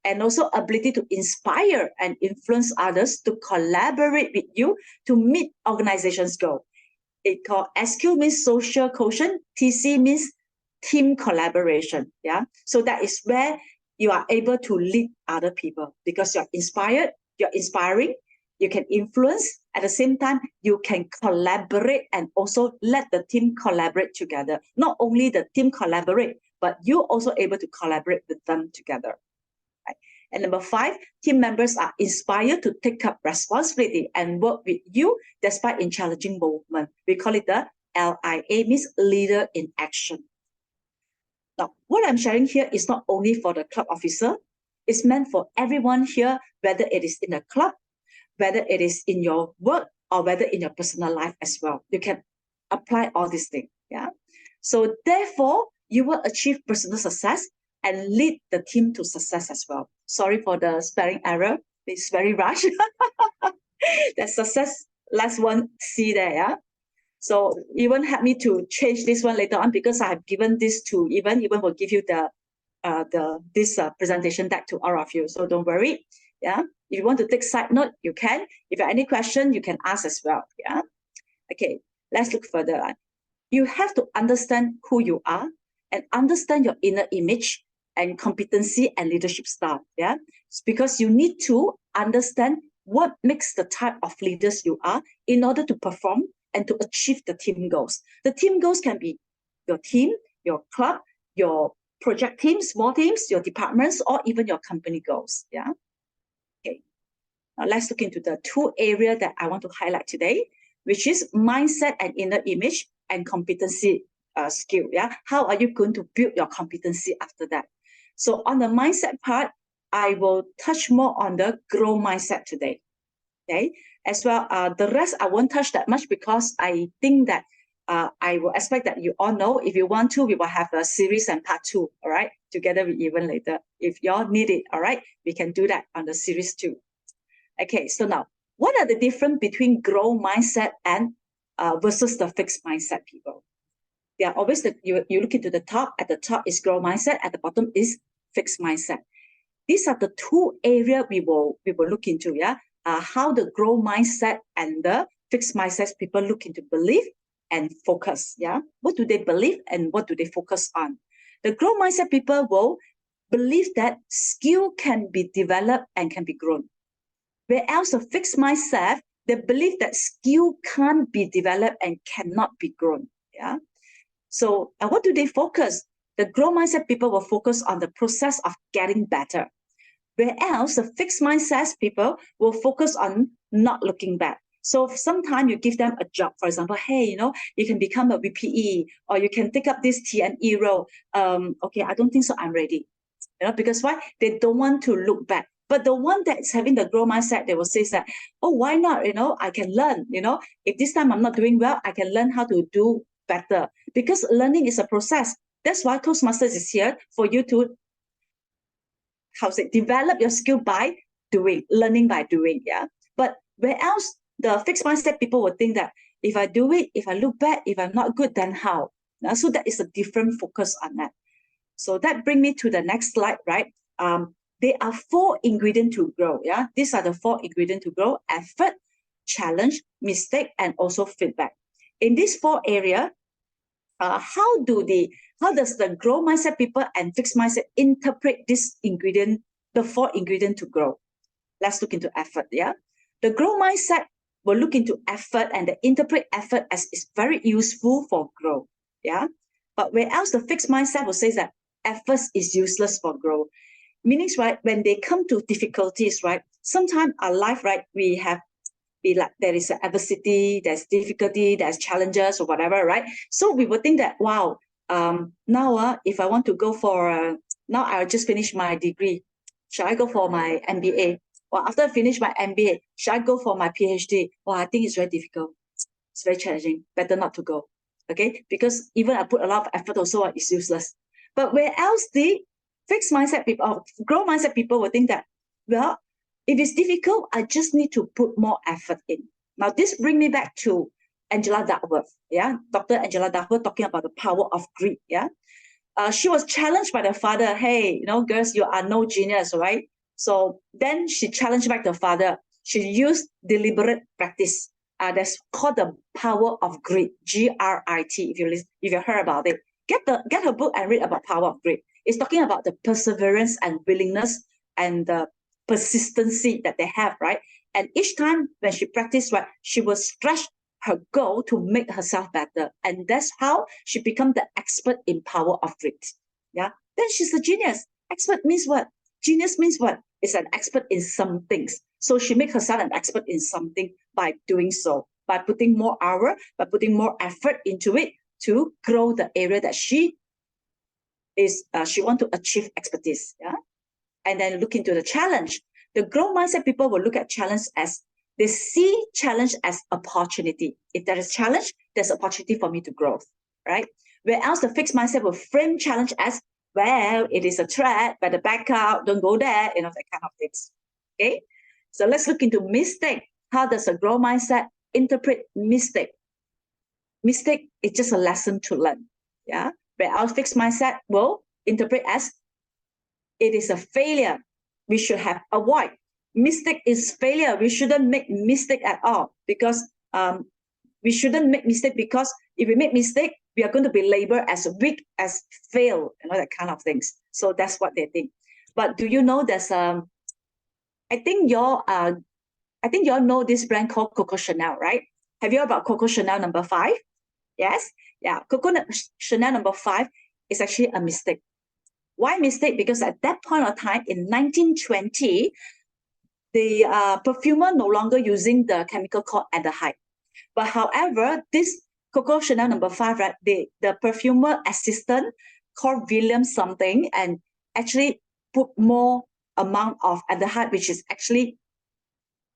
And also ability to inspire and influence others to collaborate with you to meet organization's goal. It called SQ means social quotient, TC means team collaboration. Yeah. So that is where you are able to lead other people, because you're inspired, you're inspiring, you can influence. At the same time, you can collaborate and also let the team collaborate together. Not only the team collaborate, but you're also able to collaborate with them together. Right? And number 5, team members are inspired to take up responsibility and work with you despite in challenging moments. We call it the LIA, means leader in action. Now, what I'm sharing here is not only for the club officer, it's meant for everyone here, whether it is in a club, whether it is in your work, or whether in your personal life as well. You can apply all these things. Yeah. So therefore, you will achieve personal success and lead the team to success as well. Sorry for the spelling error. It's very rushed. That success, last one, see there. Yeah. So even help me to change this one later on, because I have given this to even will give you this presentation deck to all of you. So don't worry. Yeah. If you want to take side note, you can. If you have any question, you can ask as well. Yeah. Okay. Let's look further on. You have to understand who you are and understand your inner image and competency and leadership style. Yeah. It's because you need to understand what makes the type of leaders you are in order to perform and to achieve the team goals. The team goals can be your team, your club, your project teams, small teams, your departments, or even your company goals. Yeah. Okay. Now let's look into the two areas that I want to highlight today, which is mindset and inner image and competency skill. Yeah, how are you going to build your competency after that? So on the mindset part, I will touch more on the growth mindset today. Okay, as well, the rest I won't touch that much because I think that I will expect that you all know. If you want to, we will have a series and part 2, all right, together with even later. If y'all need it, all right, we can do that on the series 2. Okay, so now, what are the difference between growth mindset and versus the fixed mindset people? They are always, you look into the top, at the top is growth mindset, at the bottom is fixed mindset. These are the two areas we will look into, yeah? How the growth mindset and the fixed mindset people look into belief and focus, yeah? What do they believe and what do they focus on? The growth mindset people will believe that skill can be developed and can be grown. Whereas the fixed mindset, they believe that skill can't be developed and cannot be grown, yeah? So what do they focus? The growth mindset people will focus on the process of getting better. Whereas the fixed mindset people will focus on not looking back. So sometimes you give them a job, for example, hey, you can become a VPE or you can take up this T&E role. Okay, I don't think so, I'm ready. Because why? They don't want to look back. But the one that's having the growth mindset, they will say that, oh, why not? I can learn, if this time I'm not doing well, I can learn how to do better. Because learning is a process. That's why Toastmasters is here for you to develop your skill by doing, learning by doing, yeah. But where else the fixed mindset people would think that if I do it, if I look back, if I'm not good, then how? So that is a different focus on that. So that brings me to the next slide, right? There are 4 ingredients to grow, yeah. These are the 4 ingredients to grow: effort, challenge, mistake, and also feedback. In these 4 areas, how does the growth mindset people and fixed mindset interpret this ingredient, the 4 ingredients to grow? Let's look into effort, yeah? The growth mindset will look into effort and they interpret effort as is very useful for growth, yeah? But whereas the fixed mindset will say that effort is useless for growth. Meaning, right, when they come to difficulties, right, sometimes our life, right, there is adversity, there's difficulty, there's challenges or whatever, right? So we would think that, wow, now if I want to go for, now I just finished my degree, should I go for my MBA? Or after I finish my MBA, should I go for my PhD? Well, I think it's very difficult. It's very challenging. Better not to go, okay? Because even I put a lot of effort also, it's useless. But where else the fixed mindset people, or growth mindset people will think that, well, if it's difficult, I just need to put more effort in. Now, this brings me back to Angela Duckworth, yeah? Dr. Angela Duckworth talking about the power of greed, yeah? She was challenged by the father, hey, girls, you are no genius, right? So then she challenged back the father. She used deliberate practice. That's called the power of greed, G-R-I-T, if you heard about it. Get her book and read about power of greed. It's talking about the perseverance and willingness and the persistency that they have, right? And each time when she practiced, right, she will stretch her goal to make herself better. And that's how she become the expert in power of greed. Yeah. Then she's a genius. Expert means what? Genius means what? It's an expert in some things. So she makes herself an expert in something by doing so, by putting more hour, by putting more effort into it to grow the area that she want to achieve expertise. Yeah. And then look into the challenge. The growth mindset people will look at challenge as, they see challenge as opportunity. If there is challenge, there's opportunity for me to grow, right? Whereas the fixed mindset will frame challenge as, well, it is a threat, better back out, don't go there, that kind of things. Okay, so let's look into mistake. How does a growth mindset interpret mistake? Mistake is just a lesson to learn, yeah? Whereas fixed mindset will interpret as, it is a failure we should have avoid. Mistake is failure. We shouldn't make mistake at all, because we shouldn't make mistake, because if we make mistake, we are going to be labeled as weak, as fail, that kind of things. So that's what they think. But do you know there's I think y'all know this brand called Coco Chanel, right? Have you heard about Coco Chanel number 5? Yes? Yeah, Coco Chanel number 5 is actually a mistake. Why mistake? Because at that point of time in 1920, the perfumer no longer using the chemical called aldehyde. But however, this Coco Chanel number 5, right? The perfumer assistant called William something and actually put more amount of aldehyde, which is actually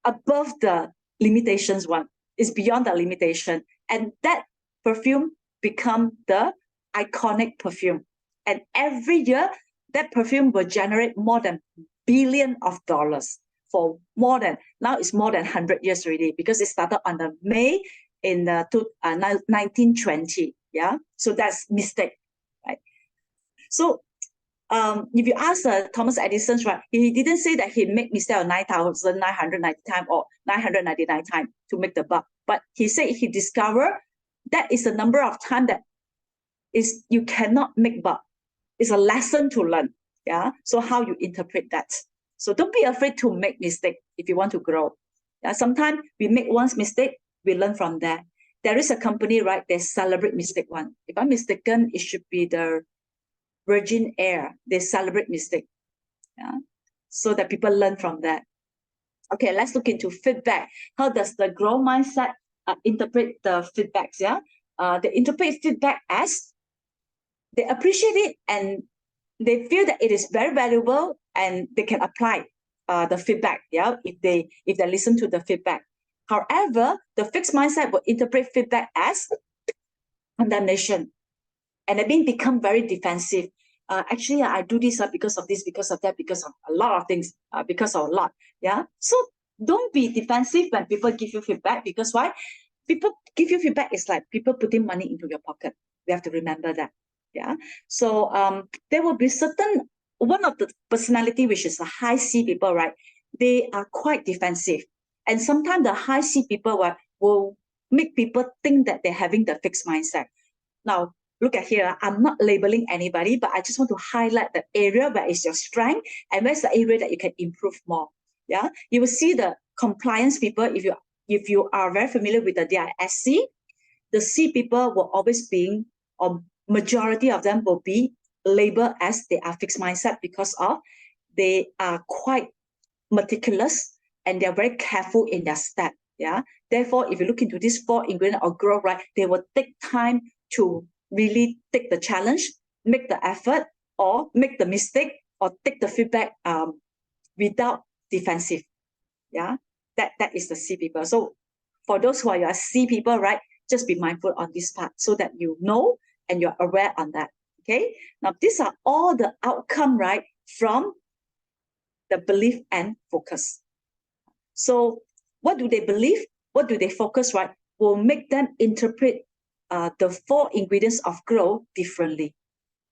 above the limitations one. It's beyond the limitation. And that perfume become the iconic perfume. And every year, that perfume will generate more than billion of dollars for more than, now it's more than 100 years already because it started on the May in the 1920. Yeah, so that's Mystic, right? So if you ask Thomas Edison, right, he didn't say that he made Mystic 9,990 times or 999 times to make the bulb, but he said he discovered that is the number of times that is you cannot make bulb. It's a lesson to learn. Yeah, so how you interpret that. So don't be afraid to make mistake if you want to grow. Yeah, sometimes we make one mistake, we learn from that. There is a company, right, they celebrate mistake one. If I'm mistaken, it should be the Virgin Air. They celebrate mistake. Yeah, so that people learn from that. Okay, let's look into feedback. How does the growth mindset interpret the feedbacks? Yeah, they interpret feedback as they appreciate it and they feel that it is very valuable and they can apply the feedback, yeah, if they listen to the feedback. However, the fixed mindset will interpret feedback as condemnation, and they become very defensive. Actually, I do this because of this, because of that, because of a lot of things, because of a lot. Yeah. So don't be defensive when people give you feedback, because why? People give you feedback is like people putting money into your pocket. We have to remember that. Yeah. So there will be certain, one of the personality, which is the high C people, right? They are quite defensive. And sometimes the high C people will make people think that they're having the fixed mindset. Now, look at here, I'm not labeling anybody, but I just want to highlight the area where is your strength and where's the area that you can improve more. Yeah. You will see the compliance people, if you are very familiar with the DISC, the C people will always be, or majority of them will be labeled as they are fixed mindset because of they are quite meticulous and they're very careful in their step. Yeah. Therefore, if you look into these 4 ingredients of growth, right, they will take time to really take the challenge, make the effort, or make the mistake, or take the feedback without defensive. Yeah. That is the C people. So for those who are your C people, right, just be mindful on this part so that you know and you're aware on that. Okay. Now, these are all the outcome, right, from the belief and focus. So what do they believe? What do they focus, right? Will make them interpret the 4 ingredients of growth differently.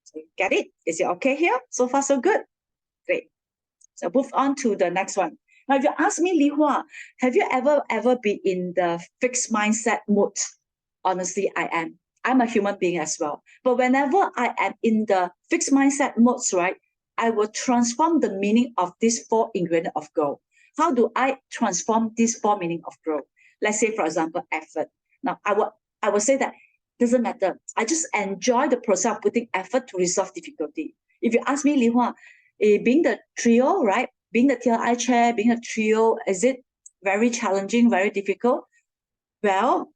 So you get it? Is it okay here? So far, so good. Great. So move on to the next one. Now, if you ask me, Li Hua, have you ever been in the fixed mindset mode? Honestly, I am. I'm a human being as well. But whenever I am in the fixed mindset modes, right, I will transform the meaning of these 4 ingredients of growth. How do I transform these 4 meaning of growth? Let's say, for example, effort. Now, I will say that doesn't matter. I just enjoy the process of putting effort to resolve difficulty. If you ask me, Li Hua, being the trio, right? Being the TLI chair, being a trio, is it very challenging, very difficult? Well,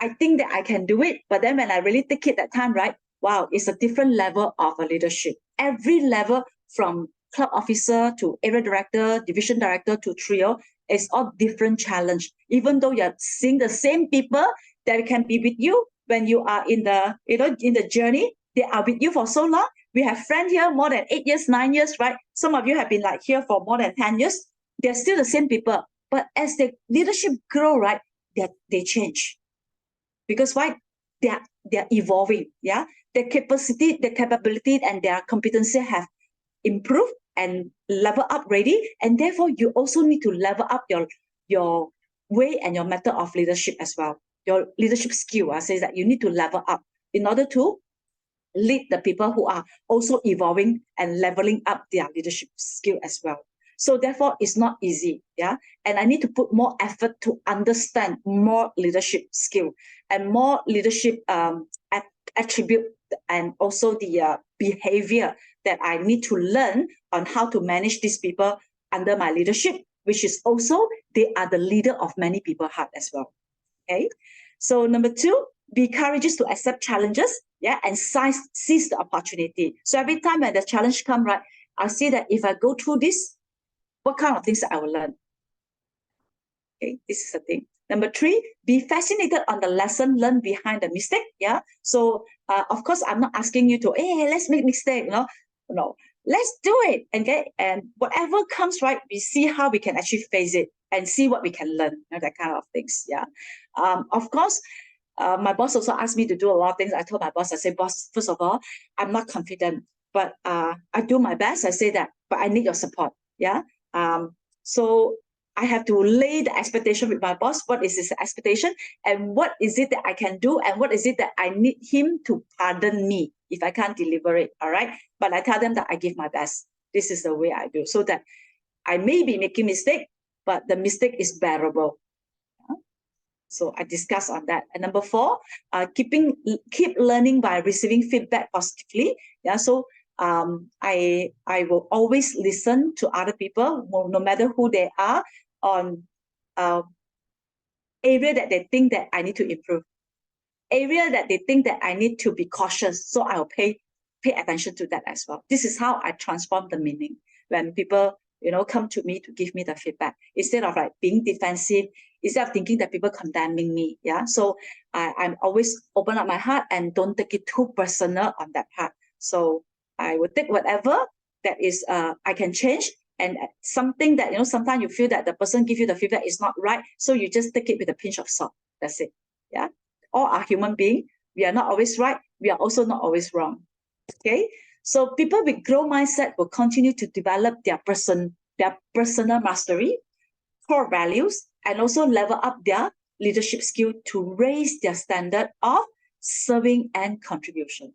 I think that I can do it. But then when I really take it that time, right? Wow, it's a different level of a leadership. Every level from club officer to area director, division director to trio, is all different challenge. Even though you're seeing the same people that can be with you when you are in the, in the journey, they are with you for so long. We have friends here more than 8 years, 9 years, right? Some of you have been like here for more than 10 years. They're still the same people. But as the leadership grow, right, they change. Because why? They're evolving. Yeah. Their capacity, their capability, and their competency have improved and level up already. And therefore, you also need to level up your way and your method of leadership as well. Your leadership skill says that you need to level up in order to lead the people who are also evolving and leveling up their leadership skill as well. So therefore, it's not easy. Yeah. And I need to put more effort to understand more leadership skill and more leadership attribute and also the behavior that I need to learn on how to manage these people under my leadership, which is also, they are the leader of many people's heart as well. Okay. So number 2, be courageous to accept challenges, and seize the opportunity. So every time when the challenge comes, right, I'll see that if I go through this, what kind of things I will learn. Okay, this is the thing. Number 3, be fascinated on the lesson learned behind the mistake. So of course, I'm not asking you to, hey, let's make mistake. No, let's do it. Okay, and whatever comes, right, we see how we can actually face it and see what we can learn. That kind of things. Of course. My boss also asked me to do a lot of things. I told my boss, I said, boss, first of all, I'm not confident, but I do my best. I say that, but I need your support. So I have to lay the expectation with my boss. What is his expectation? And what is it that I can do? And what is it that I need him to pardon me if I can't deliver it? All right. But I tell them that I give my best. This is the way I do, so that I may be making mistake, but the mistake is bearable. So I discuss on that. And number 4, keep learning by receiving feedback positively. So I will always listen to other people, no matter who they are, on area that they think that I need to improve, area that they think that I need to be cautious. So I'll pay attention to that as well. This is how I transform the meaning when people come to me to give me the feedback, instead of like being defensive, instead of thinking that people condemning me. So I'm always open up my heart and don't take it too personal on that part. So I will take whatever that is I can change, and something that sometimes you feel that the person give you the feedback is not right, so you just take it with a pinch of salt. That's it. All are human beings. We are not always right. We are also not always wrong. Okay. So people with growth mindset will continue to develop their personal mastery, core values, and also level up their leadership skill to raise their standard of serving and contribution.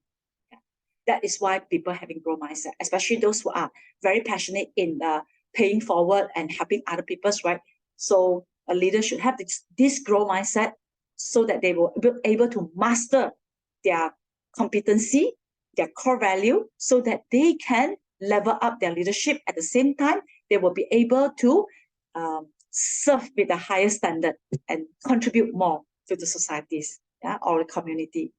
That is why people having growth mindset, especially those who are very passionate in paying forward and helping other people, right? So a leader should have this growth mindset so that they will be able to master their competency, their core value, so that they can level up their leadership. At the same time, they will be able to serve with a higher standard and contribute more to the societies, or the community.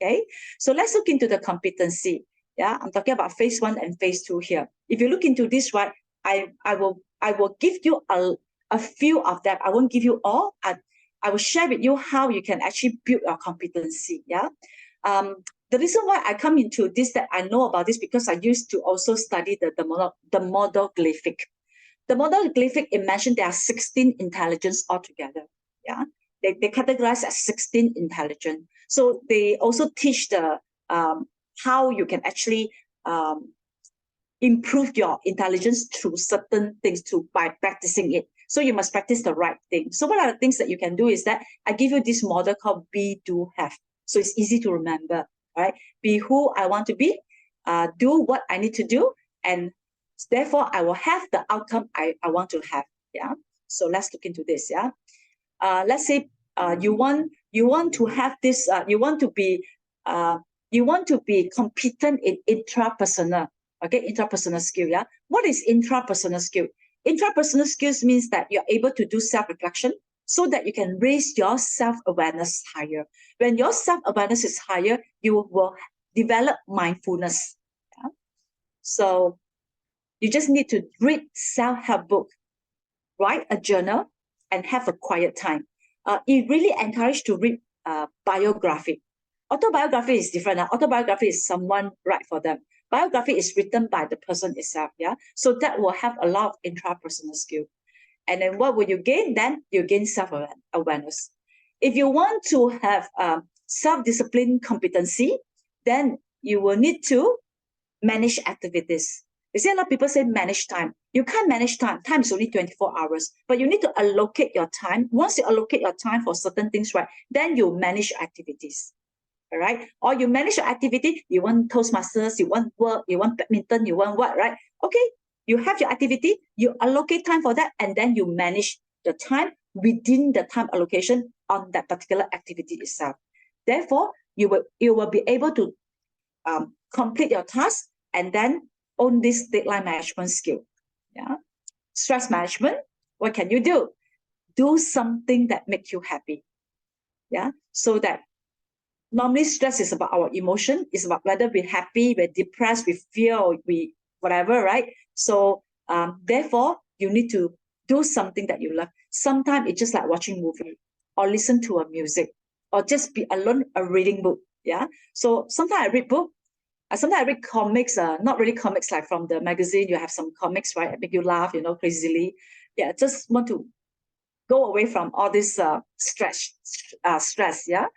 Okay, so let's look into the competency. I'm talking about phase 1 and phase 2 here. If you look into this, right, I will give you a few of them. I won't give you all. I will share with you how you can actually build your competency. The reason why I come into this, that I know about this, because I used to also study the model glyphic. The model glyphic, it mentioned there are 16 intelligence altogether. They categorize as 16 intelligence. So they also teach the how you can actually improve your intelligence through certain things by practicing it. So you must practice the right thing. So what are the things that you can do is that I give you this model called be, do, have. So it's easy to remember, right? Be who I want to be, do what I need to do, and therefore I will have the outcome I want to have. So let's look into this. Let's say you want to have this. You want to be competent in intrapersonal. Okay, intrapersonal skill. What is intrapersonal skill? Intrapersonal skills means that you're able to do self-reflection so that you can raise your self-awareness higher. When your self-awareness is higher, you will develop mindfulness. So you just need to read self-help book, write a journal, and have a quiet time. It really encourages to read biography. Autobiography is different. Autobiography is someone write for them. Biography is written by the person itself. So that will have a lot of intrapersonal skill. And then what will you gain? Then you gain self-awareness. If you want to have self-discipline competency, then you will need to manage activities. You see, a lot of people say manage time. You can't manage time. Time is only 24 hours, but you need to allocate your time. Once you allocate your time for certain things, right, then you manage activities. All right? Or you manage your activity, you want Toastmasters, you want work, you want badminton, you want what, right? Okay, you have your activity, you allocate time for that, and then you manage the time within the time allocation on that particular activity itself. Therefore, you will be able to complete your task and then own this deadline management skill. stress management, what can you do? Do something that makes you happy. Yeah. So that normally stress is about our emotion. It's about whether we're happy, we're depressed, we fear, or we whatever, right? So therefore, you need to do something that you love. Sometimes it's just like watching movie or listen to a music or just be alone, a reading book. Yeah. So sometimes I read book. Sometimes I read comics, not really comics like from the magazine. You have some comics, right? That make you laugh, crazily. Yeah, just want to go away from all this stress. Yeah.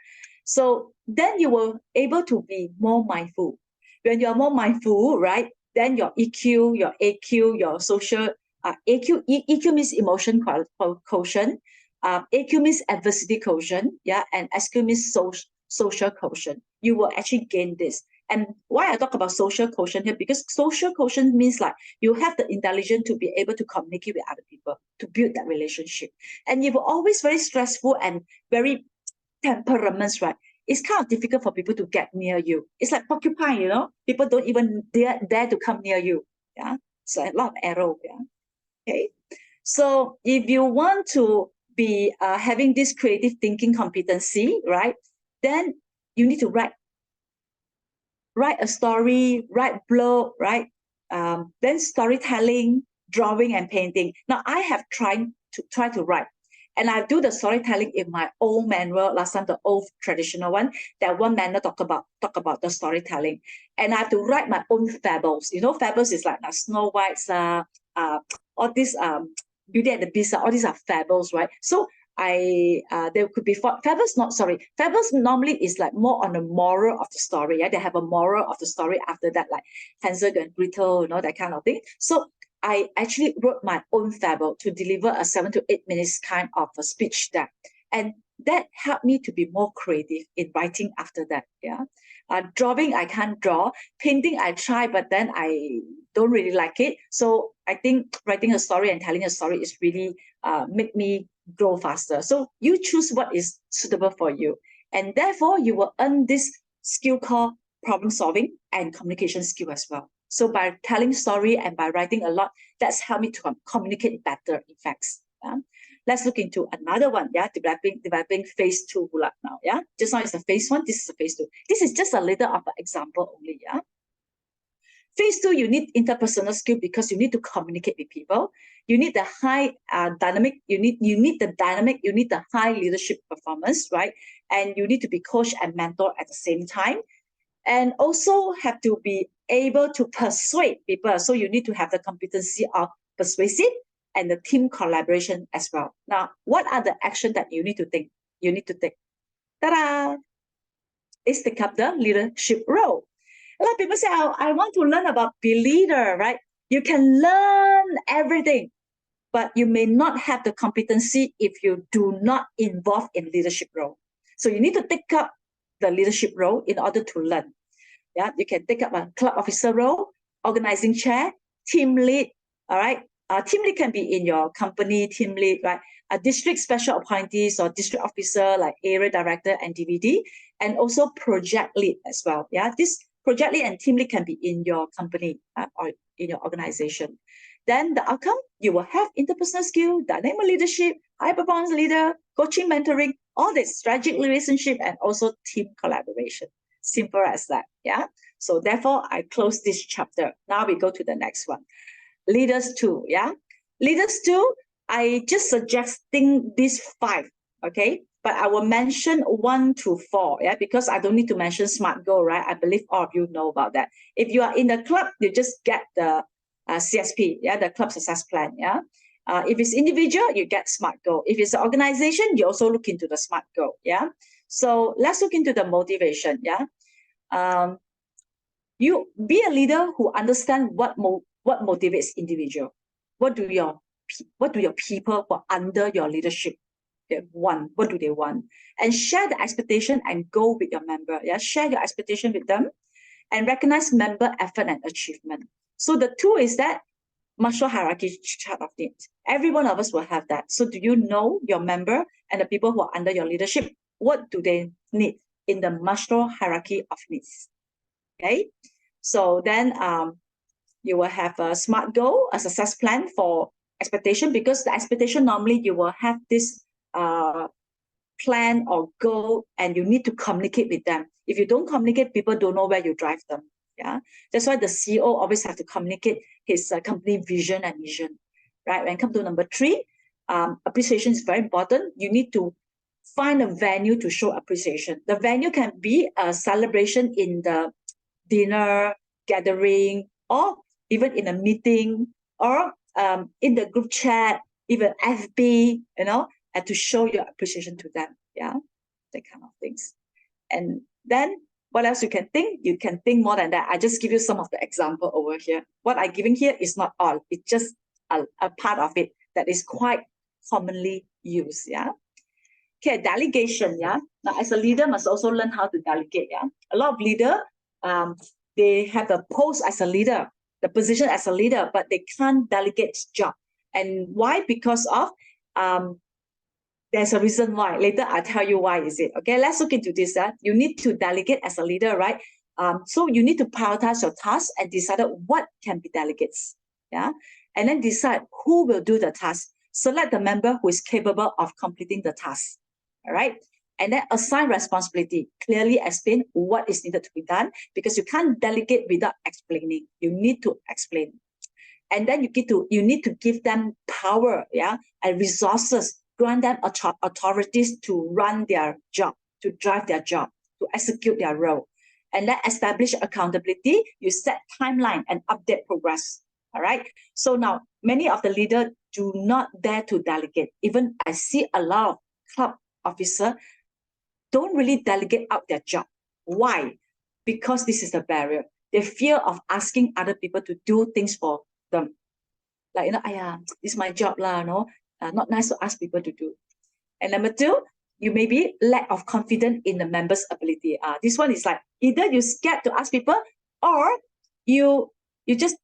So then you will able to be more mindful. When you are more mindful, right? Then your EQ, your AQ, your social EQ means emotion quotient. AQ means adversity quotient, yeah, and SQ means social quotient. You will actually gain this. And why I talk about social quotient here? Because social quotient means like you have the intelligence to be able to communicate with other people, to build that relationship. And if you're always very stressful and very temperaments, right? It's kind of difficult for people to get near you. It's like porcupine, people don't even dare to come near you. Yeah, so a lot of arrow. Yeah, okay. So if you want to be having this creative thinking competency, right? Then you need to write a story, write blog, right? Then storytelling, drawing, and painting. Now I have tried to write. And I do the storytelling in my old manual, last time the old traditional one, that one manual talk about the storytelling. And I have to write my own fables. Fables is like Snow White's, all these Beauty and the Beast, all these are fables, right? So there could be fables normally is like more on the moral of the story. Yeah, they have a moral of the story after that, like Hansel and Gretel, that kind of thing. So I actually wrote my own fable to deliver a 7 to 8 minutes kind of a speech there. And that helped me to be more creative in writing after that. Yeah. Drawing, I can't draw. Painting, I try, but then I don't really like it. So I think writing a story and telling a story is really make me grow faster. So you choose what is suitable for you. And therefore, you will earn this skill called problem solving and communication skill as well. So by telling story and by writing a lot, that's helped me to communicate better, in fact. Yeah? Let's look into another one. Yeah, developing phase 2 now. Yeah, just now it's a phase 1. This is a phase 2. This is just a little of an example only. Yeah. Phase 2, you need interpersonal skill because you need to communicate with people. You need the high dynamic. You need the dynamic. You need the high leadership performance, right? And you need to be coach and mentor at the same time. And also have to be able to persuade people. So you need to have the competency of persuasive and the team collaboration as well. Now, what are the actions that you need to take? Ta-da! Is take up the leadership role. A lot of people say, I want to learn about be leader, right? You can learn everything, but you may not have the competency if you do not involve in leadership role. So you need to take up the leadership role in order to learn. Yeah, you can take up a club officer role, organizing chair, team lead. All right, team lead can be in your company, team lead, right? A district special appointees or district officer like area director and DVD, and also project lead as well. Yeah, this project lead and team lead can be in your company or in your organization. Then the outcome, you will have interpersonal skill, dynamic leadership, high performance leader, coaching, mentoring, all this strategic relationship, and also team collaboration. Simple as that. Yeah. So therefore, I close this chapter. Now we go to the next one. Leaders 2. Yeah. Leaders 2, I just suggesting these 5. Okay. But I will mention 1 to 4. Yeah. Because I don't need to mention SMART goal, right? I believe all of you know about that. If you are in the club, you just get the CSP. Yeah. The club success plan. Yeah. If it's individual, you get SMART goal. If it's an organization, you also look into the SMART goal. Yeah. So let's look into the motivation. Yeah. You be a leader who understands what motivates individual. What do your people who are under your leadership want? What do they want? And share the expectation and goal with your member. Yeah, share your expectation with them, and recognize member effort and achievement. So the 2 is that Maslow hierarchy chart of needs. Every one of us will have that. So do you know your member and the people who are under your leadership? What do they need in the Maslow hierarchy of needs? Okay, so then you will have a SMART goal, a success plan for expectation, because the expectation normally you will have this plan or goal and you need to communicate with them. If you don't communicate, people don't know where you drive them. Yeah, that's why the CEO always have to communicate his company vision and mission. Right. When it comes to number 3, appreciation is very important. You need to find a venue to show appreciation. The venue can be a celebration in the dinner, gathering, or even in a meeting, or in the group chat, even FB, and to show your appreciation to them. Yeah, that kind of things. And then what else you can think? You can think more than that. I just give you some of the example over here. What I'm giving here is not all. It's just a part of it that is quite commonly used. Yeah. Okay, delegation. Yeah. Now, as a leader, must also learn how to delegate. Yeah. A lot of leader, they have the post as a leader, the position as a leader, but they can't delegate job. And why? Because of there's a reason why. Later, I'll tell you why is it. Okay, let's look into this. You need to delegate as a leader, right? So you need to prioritize your tasks and decide what can be delegates. Yeah, and then decide who will do the task. Select the member who is capable of completing the task. All right. And then assign responsibility. Clearly explain what is needed to be done, because you can't delegate without explaining. You need to explain. And then you need to give them power, yeah, and resources. Grant them authorities to run their job, to drive their job, to execute their role. And then establish accountability. You set timeline and update progress. All right. So now many of the leaders do not dare to delegate. Even I see a lot of club officers don't really delegate out their job. Why? Because this is the barrier. They fear of asking other people to do things for them. Like, this is my job lah, not nice to ask people to do. And number 2, you may be lack of confidence in the member's ability. This one is like either you scared to ask people, or you just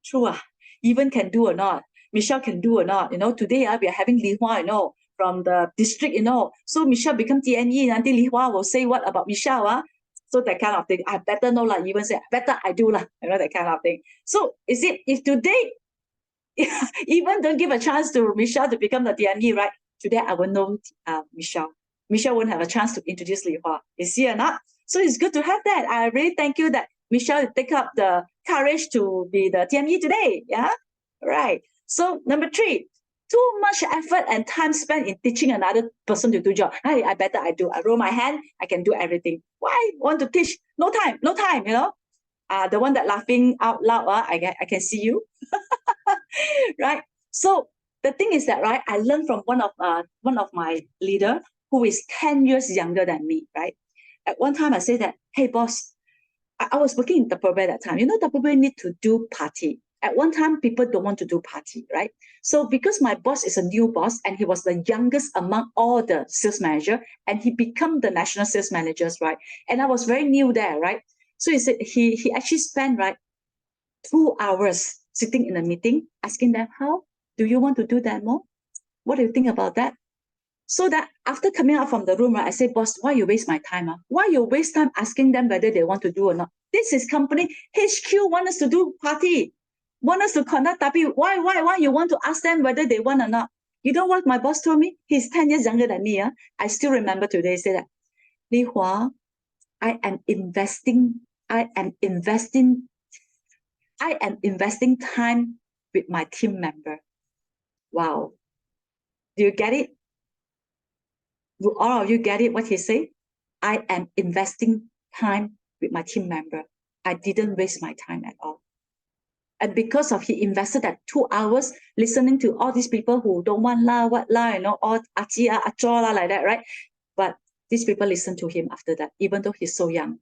true. Even can do or not. Michelle can do or not. Today we are having Li Hua, from the district, So Michelle become TNE, and Li Hua will say what about Michelle? So that kind of thing. I better know lah. Even say better I do lah. That kind of thing. So is it if today even don't give a chance to Michelle to become the TNE, right? Today I will know Michelle. Michelle won't have a chance to introduce Li Hua. You see or not? So it's good to have that. I really thank you that Michelle take up the courage to be the TME today. Yeah, right. So number 3, too much effort and time spent in teaching another person to do job. Hey, I better I do. I roll my hand. I can do everything. Why want to teach? No time. The one that laughing out loud. I can see you. Right. So the thing is that, right, I learned from one of my leader who is 10 years younger than me, right? At one time I said that, hey boss, I was working in Tupperware at that time. Tupperware need to do party. At one time, people don't want to do party, right? So because my boss is a new boss and he was the youngest among all the sales manager, and he become the national sales managers, right? And I was very new there, right? So he said he actually spent 2 hours sitting in a meeting, asking them, how do you want to do that more? What do you think about that? So that after coming out from the room, right, I say, boss, why you waste my time? Why you waste time asking them whether they want to do or not? This is company HQ want us to do party, want us to conduct tapi. Why you want to ask them whether they want or not? You know what my boss told me? He's 10 years younger than me. I still remember today. He said that, Li Hua, I am investing time with my team member. Wow. Do you get it? Do all of you get it, what he said? I am investing time with my team member. I didn't waste my time at all. And because of he invested that 2 hours listening to all these people who don't want la, what la, all achi, acho la, like that, right? But these people listen to him after that, even though he's so young.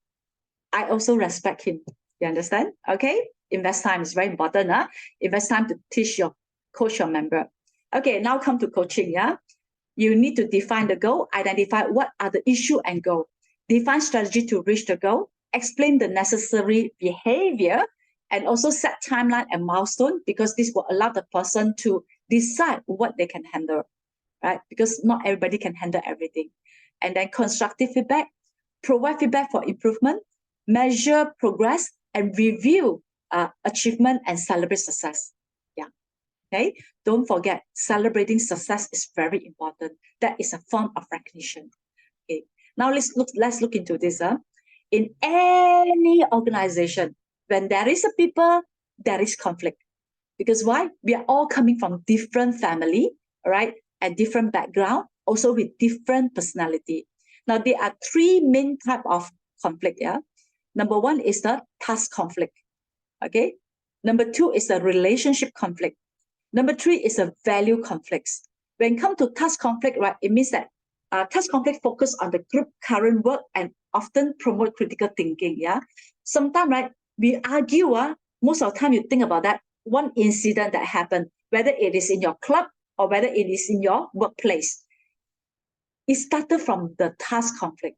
I also respect him. You understand? Okay? Invest time is very important. Invest time to coach your member. Okay, now come to coaching. Yeah. You need to define the goal, identify what are the issue and goal, define strategy to reach the goal, explain the necessary behavior, and also set timeline and milestone, because this will allow the person to decide what they can handle, right? Because not everybody can handle everything. And then constructive feedback, provide feedback for improvement, measure progress, and review achievement and celebrate success. Yeah. Okay, don't forget, celebrating success is very important. That is a form of recognition. Okay, now let's look into this. In any organization, when there is a people, there is conflict. Because why? We are all coming from different family, right? And different background, also with different personality. Now, there are three main type of conflict. Yeah. Number one is the task conflict. Okay. Number two is the relationship conflict. Number three is a value conflicts. When it comes to task conflict, right, it means that task conflict focus on the group current work and often promote critical thinking. Yeah. Sometimes, right, we argue. Most of the time, you think about that one incident that happened, whether it is in your club or whether it is in your workplace. It started from the task conflict.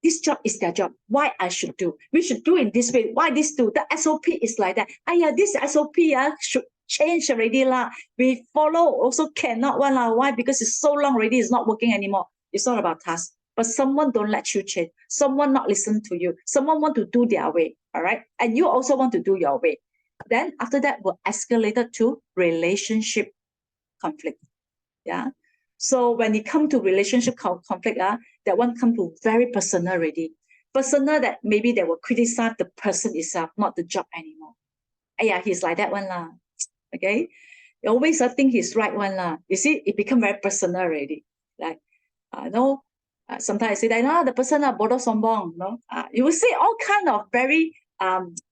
This job is their job. Why I should do? We should do in this way. Why this do? The SOP is like that. This SOP should change already lah. We follow also cannot one lah. Why? Because it's so long already. It's not working anymore. It's all about task. But someone don't let you change. Someone not listen to you. Someone want to do their way. All right, and you also want to do your way. Then after that, will escalate to relationship conflict. Yeah. So when it comes to relationship conflict, that one come to very personal already. Personal that maybe they will criticize the person itself, not the job anymore. He's like that one lah. Okay. You always think he's right one lah. You see, it become very personal already. Like, sometimes I say that, the person bodoh sombong. No, you will say all kind of very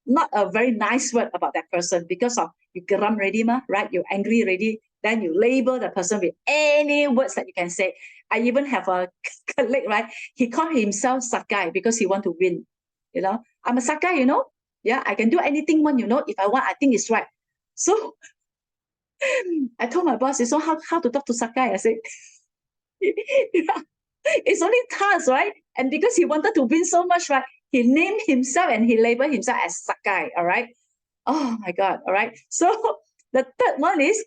not a very nice word about that person because of you geram already, right? You're angry already. Then you label the person with any words that you can say. I even have a colleague, right? He called himself Sakai because he want to win. I'm a Sakai, Yeah, I can do anything one, if I want, I think it's right. So I told my boss, how to talk to Sakai? I said, it's only task, right? And because he wanted to win so much, right? He named himself and he labeled himself as Sakai, all right? Oh my God, all right? So the third one is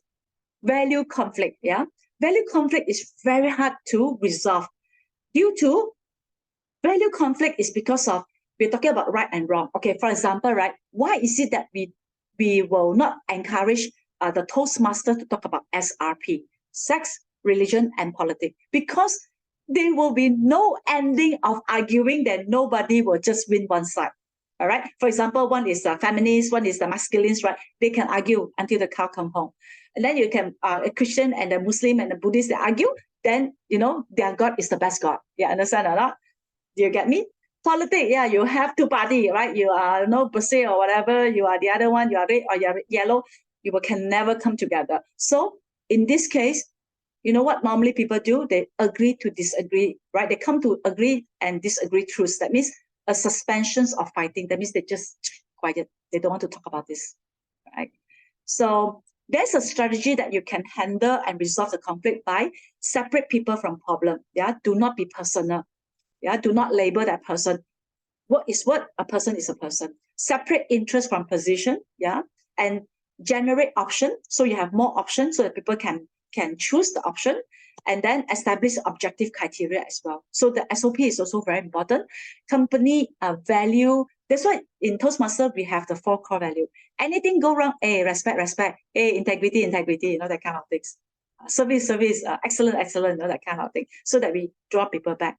value conflict, yeah? Value conflict is very hard to resolve. Due to value conflict is because of, we're talking about right and wrong. Okay, for example, right? Why is it that we will not encourage the Toastmaster to talk about SRP, sex, religion, and politics? Because there will be no ending of arguing that nobody will just win one side. All right. For example, one is the feminist, one is the masculines, right? They can argue until the cow come home. And then you can, a Christian and a Muslim and a Buddhist, they argue, then, their God is the best God. You understand or not? Do you get me? Politics, yeah, you have two party, right? You are Brazil or whatever, you are the other one, you are red or you are yellow, you can never come together. So in this case, you know what normally people do? They agree to disagree, right? They come to agree and disagree truths. That means a suspension of fighting. That means they just quiet. They don't want to talk about this, right? So there's a strategy that you can handle and resolve the conflict by separate people from problem. Yeah, do not be personal. Yeah, do not label that person. What is what? A person is a person. Separate interest from position. Yeah, and generate option. So you have more options so that people can choose the option, and then establish objective criteria as well. So the SOP is also very important. Company value. That's why in Toastmasters, we have the 4 core value. Anything go wrong, respect, integrity, that kind of things. Service, excellent, that kind of thing. So that we draw people back.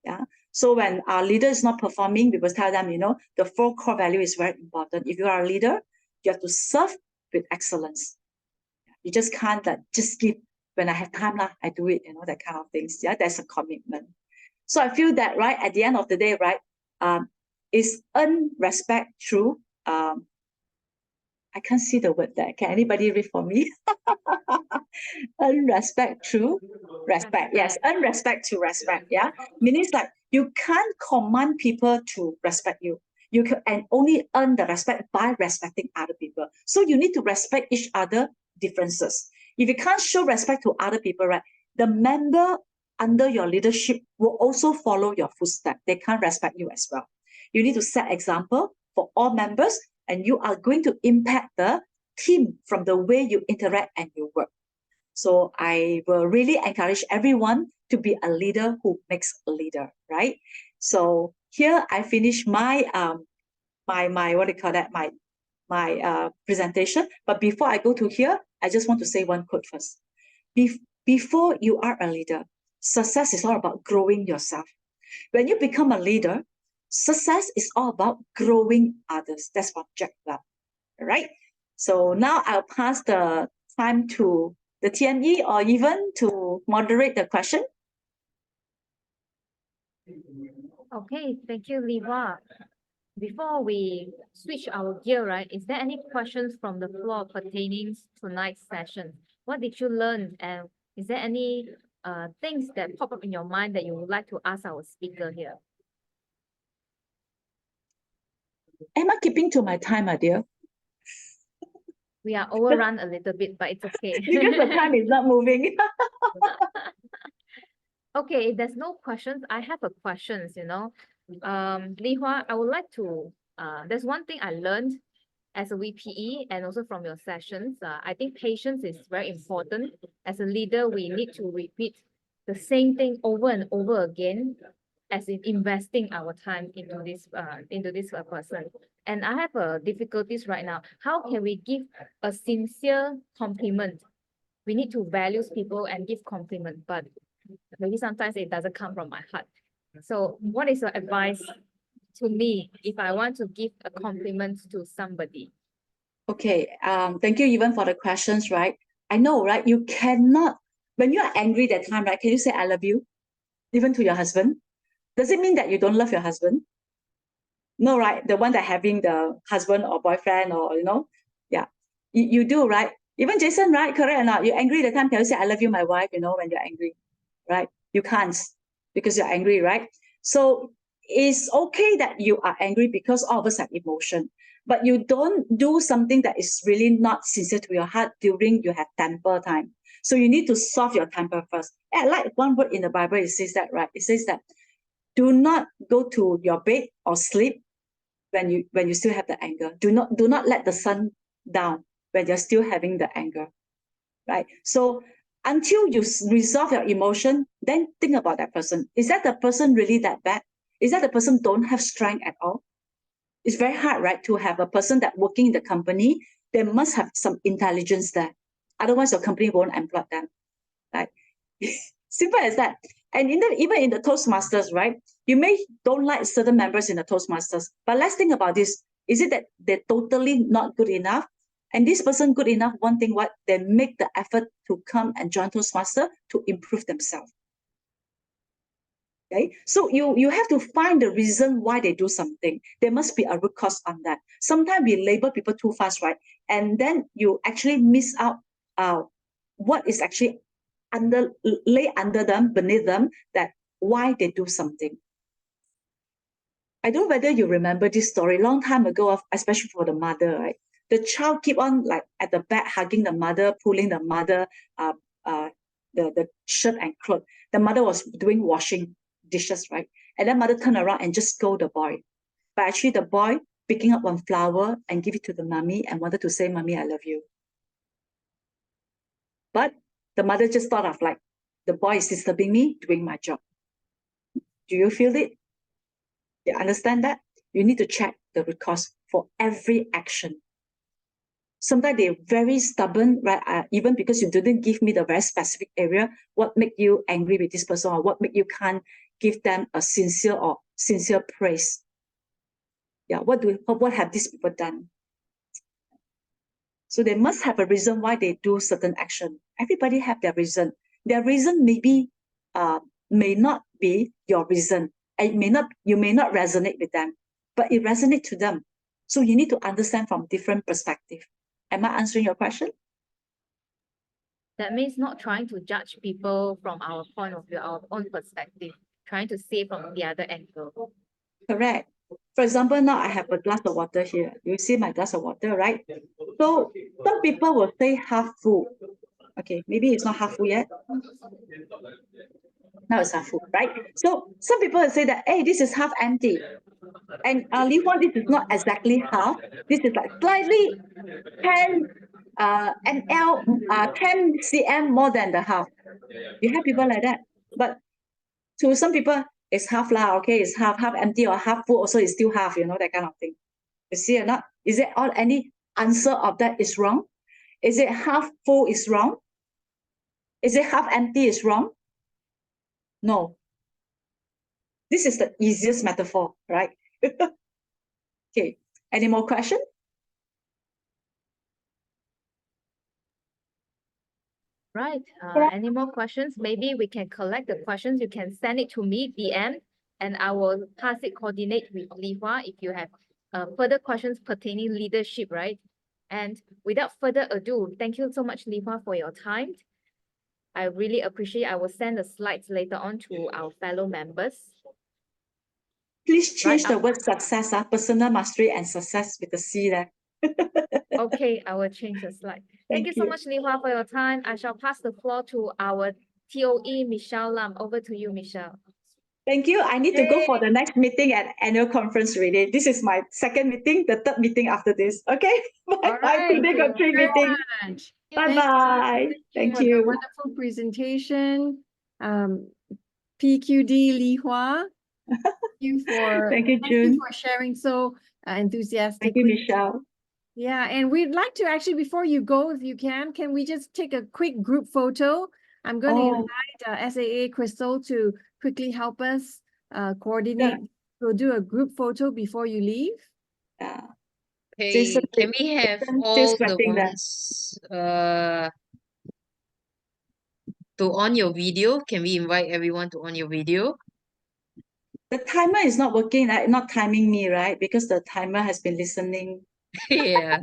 Yeah. So when our leader is not performing, we will tell them, the 4 core value is very important. If you are a leader, you have to serve with excellence. You just can't just give when I have time, I do it, that kind of things. Yeah, that's a commitment. So I feel that, right, at the end of the day, right, is earn respect through, I can't see the word there. Can anybody read for me? Earn respect through respect. Yes, earn respect to respect. Yeah, meaning like you can't command people to respect you. You can and only earn the respect by respecting other people. So you need to respect each other differences. If you can't show respect to other people, right, the member under your leadership will also follow your footsteps. They can't respect you as well. You need to set example for all members, and you are going to impact the team from the way you interact and you work. So I will really encourage everyone to be a leader who makes a leader, right? So here I finish my my what do you call that? my presentation. But before I go to here, I just want to say one quote first. Before you are a leader, success is all about growing yourself. When you become a leader, success is all about growing others. That's what Jack Lab. All right. So now I'll pass the time to the TME or even to moderate the question. Okay, thank you, Liva. Before we switch our gear, right, is there any questions from the floor pertaining to tonight's session? What did you learn, and is there any things that pop up in your mind that you would like to ask our speaker here? Am I keeping to my time, my dear? We are overrun a little bit, but it's okay. Because the time is not moving. Okay, if there's no questions, I have a questions, Li Hua, I would like to, there's one thing I learned as a VPE and also from your sessions. I think patience is very important. As a leader, we need to repeat the same thing over and over again as in investing our time into this person. And I have difficulties right now. How can we give a sincere compliment? We need to value people and give compliment, but maybe sometimes it doesn't come from my heart. So what is your advice to me if I want to give a compliment to somebody? Okay, thank you even for the questions, right? I know, right? You cannot, when you are angry that time, right? Can you say I love you? Even to your husband? Does it mean that you don't love your husband? No, right? The one that having the husband or boyfriend or, yeah, you do, right? Even Jason, right? Correct or not? You're angry the time, can you say I love you, my wife, when you're angry, right? You can't because you're angry, right? So it's okay that you are angry because all of us have emotion, but you don't do something that is really not sincere to your heart during you have temper time. So you need to solve your temper first. And I like one word in the Bible, it says that, right? It says that do not go to your bed or sleep when you still have the anger. Do not let the sun down when you're still having the anger, right? So until you resolve your emotion, then think about that person. Is that the person really that bad? Is that the person don't have strength at all? It's very hard, right, to have a person that working in the company, they must have some intelligence there. Otherwise, your company won't employ them, right? Simple as that. And even in the Toastmasters, right, you may don't like certain members in the Toastmasters, but let's think about this. Is it that they're totally not good enough? And this person good enough, one thing, what they make the effort to come and join Toastmaster to improve themselves. Okay, so you have to find the reason why they do something. There must be a root cause on that. Sometimes we label people too fast, right? And then you actually miss out what is actually lay under them, beneath them, that why they do something. I don't know whether you remember this story long time ago, especially for the mother, right? The child keep on like at the back hugging the mother, pulling the mother, the shirt and clothes. The mother was doing washing dishes, right? And then mother turned around and just scold the boy. But actually the boy picking up one flower and give it to the mommy and wanted to say, "Mommy, I love you." But the mother just thought of like, the boy is disturbing me doing my job. Do you feel it? You understand that? You need to check the root cause for every action. Sometimes they're very stubborn, right? Even because you didn't give me the very specific area, what make you angry with this person, or what make you can't give them a sincere praise? Yeah, what have these people done? So they must have a reason why they do certain action. Everybody have their reason. Their reason may not be your reason. And you may not resonate with them, but it resonates to them. So you need to understand from different perspective. Am I answering your question? That means not trying to judge people from our point of view, our own perspective, trying to see from the other angle. Correct. For example, now I have a glass of water here. You see my glass of water, right? So some people will say half full. Okay, maybe it's not half full yet. Now it's half full, right? So some people will say that, hey, this is half empty. And Li Huan, this is not exactly half. This is like slightly 10 ml, 10 cm more than the half. You have people like that. But to some people, it's half lah, okay, it's half empty or half full, also it's still half, that kind of thing. You see or not? Is there any answer of that is wrong? Is it half full is wrong? Is it half empty is wrong? No. This is the easiest metaphor, right? Okay, any more questions? Right. Yeah. Any more questions? Maybe we can collect the questions. You can send it to me, DM, and I will pass it, coordinate with Li Hua if you have further questions pertaining leadership, right? And without further ado, thank you so much, Li Hua, for your time. I really appreciate. I will send the slides later on to our fellow members. Please change the word success, personal mastery and success with the C there. Okay, I will change the slide. Thank you so much, Li Hua, for your time. I shall pass the floor to our TOE, Michelle Lam. Over to you, Michelle. Thank you. I need to go for the next meeting at annual conference already. This is my second meeting, the third meeting after this. Okay. Bye. Today got 3 meetings. Bye-bye. Thank For the you. wonderful presentation. PQD Li Hua. Thank you, Thank June. you for sharing so enthusiastically. Thank you, Michelle. Yeah, and we'd like to actually, before you go, if you can we just take a quick group photo? I'm going to invite SAA Crystal to quickly help us coordinate. We'll do a group photo before you leave. Yeah. Okay, Jason, can we have Jason all the sweating there. ones to on your video? Can we invite everyone to on your video? The timer is not working, right? Not timing me, right? Because the timer has been listening. Yeah.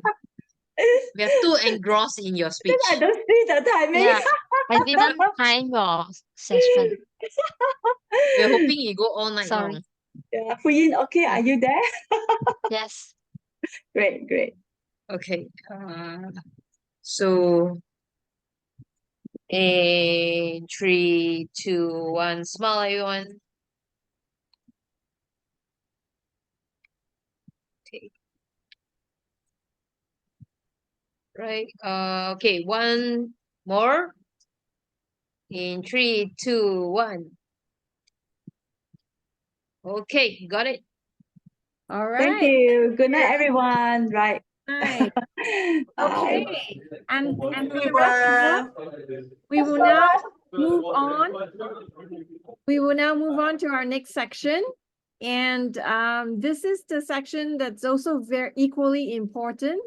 We are too engrossed in your speech. I don't see the timing. Yeah, I didn't time your session. We're hoping you go all night Sorry. long. Yeah, Fu Yin, okay, are you there? Yes. Great, great. Okay. So in 3, 2, 1, smile everyone. Okay. Right. Okay, one more. In 3, 2, 1. Okay, got it. All right. Thank you. Good night, everyone. Right. Night. Bye. Okay. And for the rest of us, we will now move on. We will now move on to our next section. And this is the section that's also very equally important.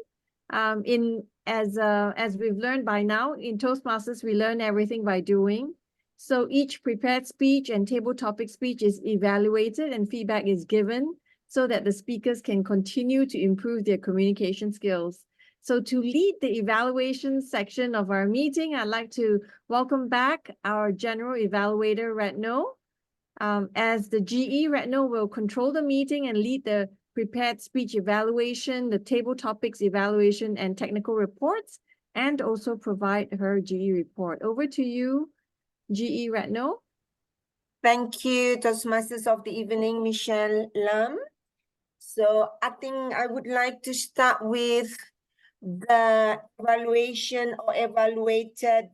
As we've learned by now, in Toastmasters, we learn everything by doing. So each prepared speech and table topic speech is evaluated and feedback is given so that the speakers can continue to improve their communication skills. So to lead the evaluation section of our meeting, I'd like to welcome back our general evaluator, Retno. As the GE, Retno will control the meeting and lead the prepared speech evaluation, the table topics evaluation, and technical reports, and also provide her GE report. Over to you, GE Retno. Thank you, Toastmasters of the evening, Michelle Lam. So I think I would like to start with the evaluation or evaluated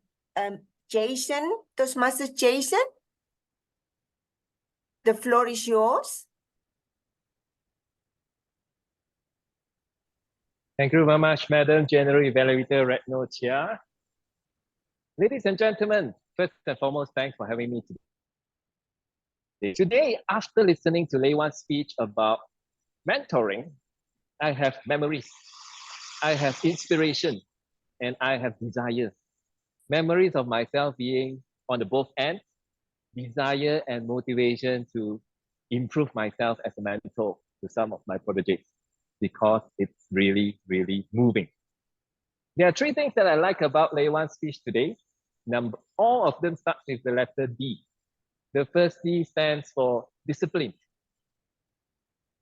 Jason, Toastmasters Jason. The floor is yours. Thank you very much, Madam General Evaluator Retno Chia. Ladies and gentlemen, first and foremost, thanks for having me today. Today, after listening to Lei Wan's speech about mentoring, I have memories, I have inspiration, and I have desires. Memories of myself being on the both ends, desire and motivation to improve myself as a mentor to some of my proteges because it's really, really moving. There are 3 things that I like about Lei Wan's speech today. All of them start with the letter D. The first D stands for discipline.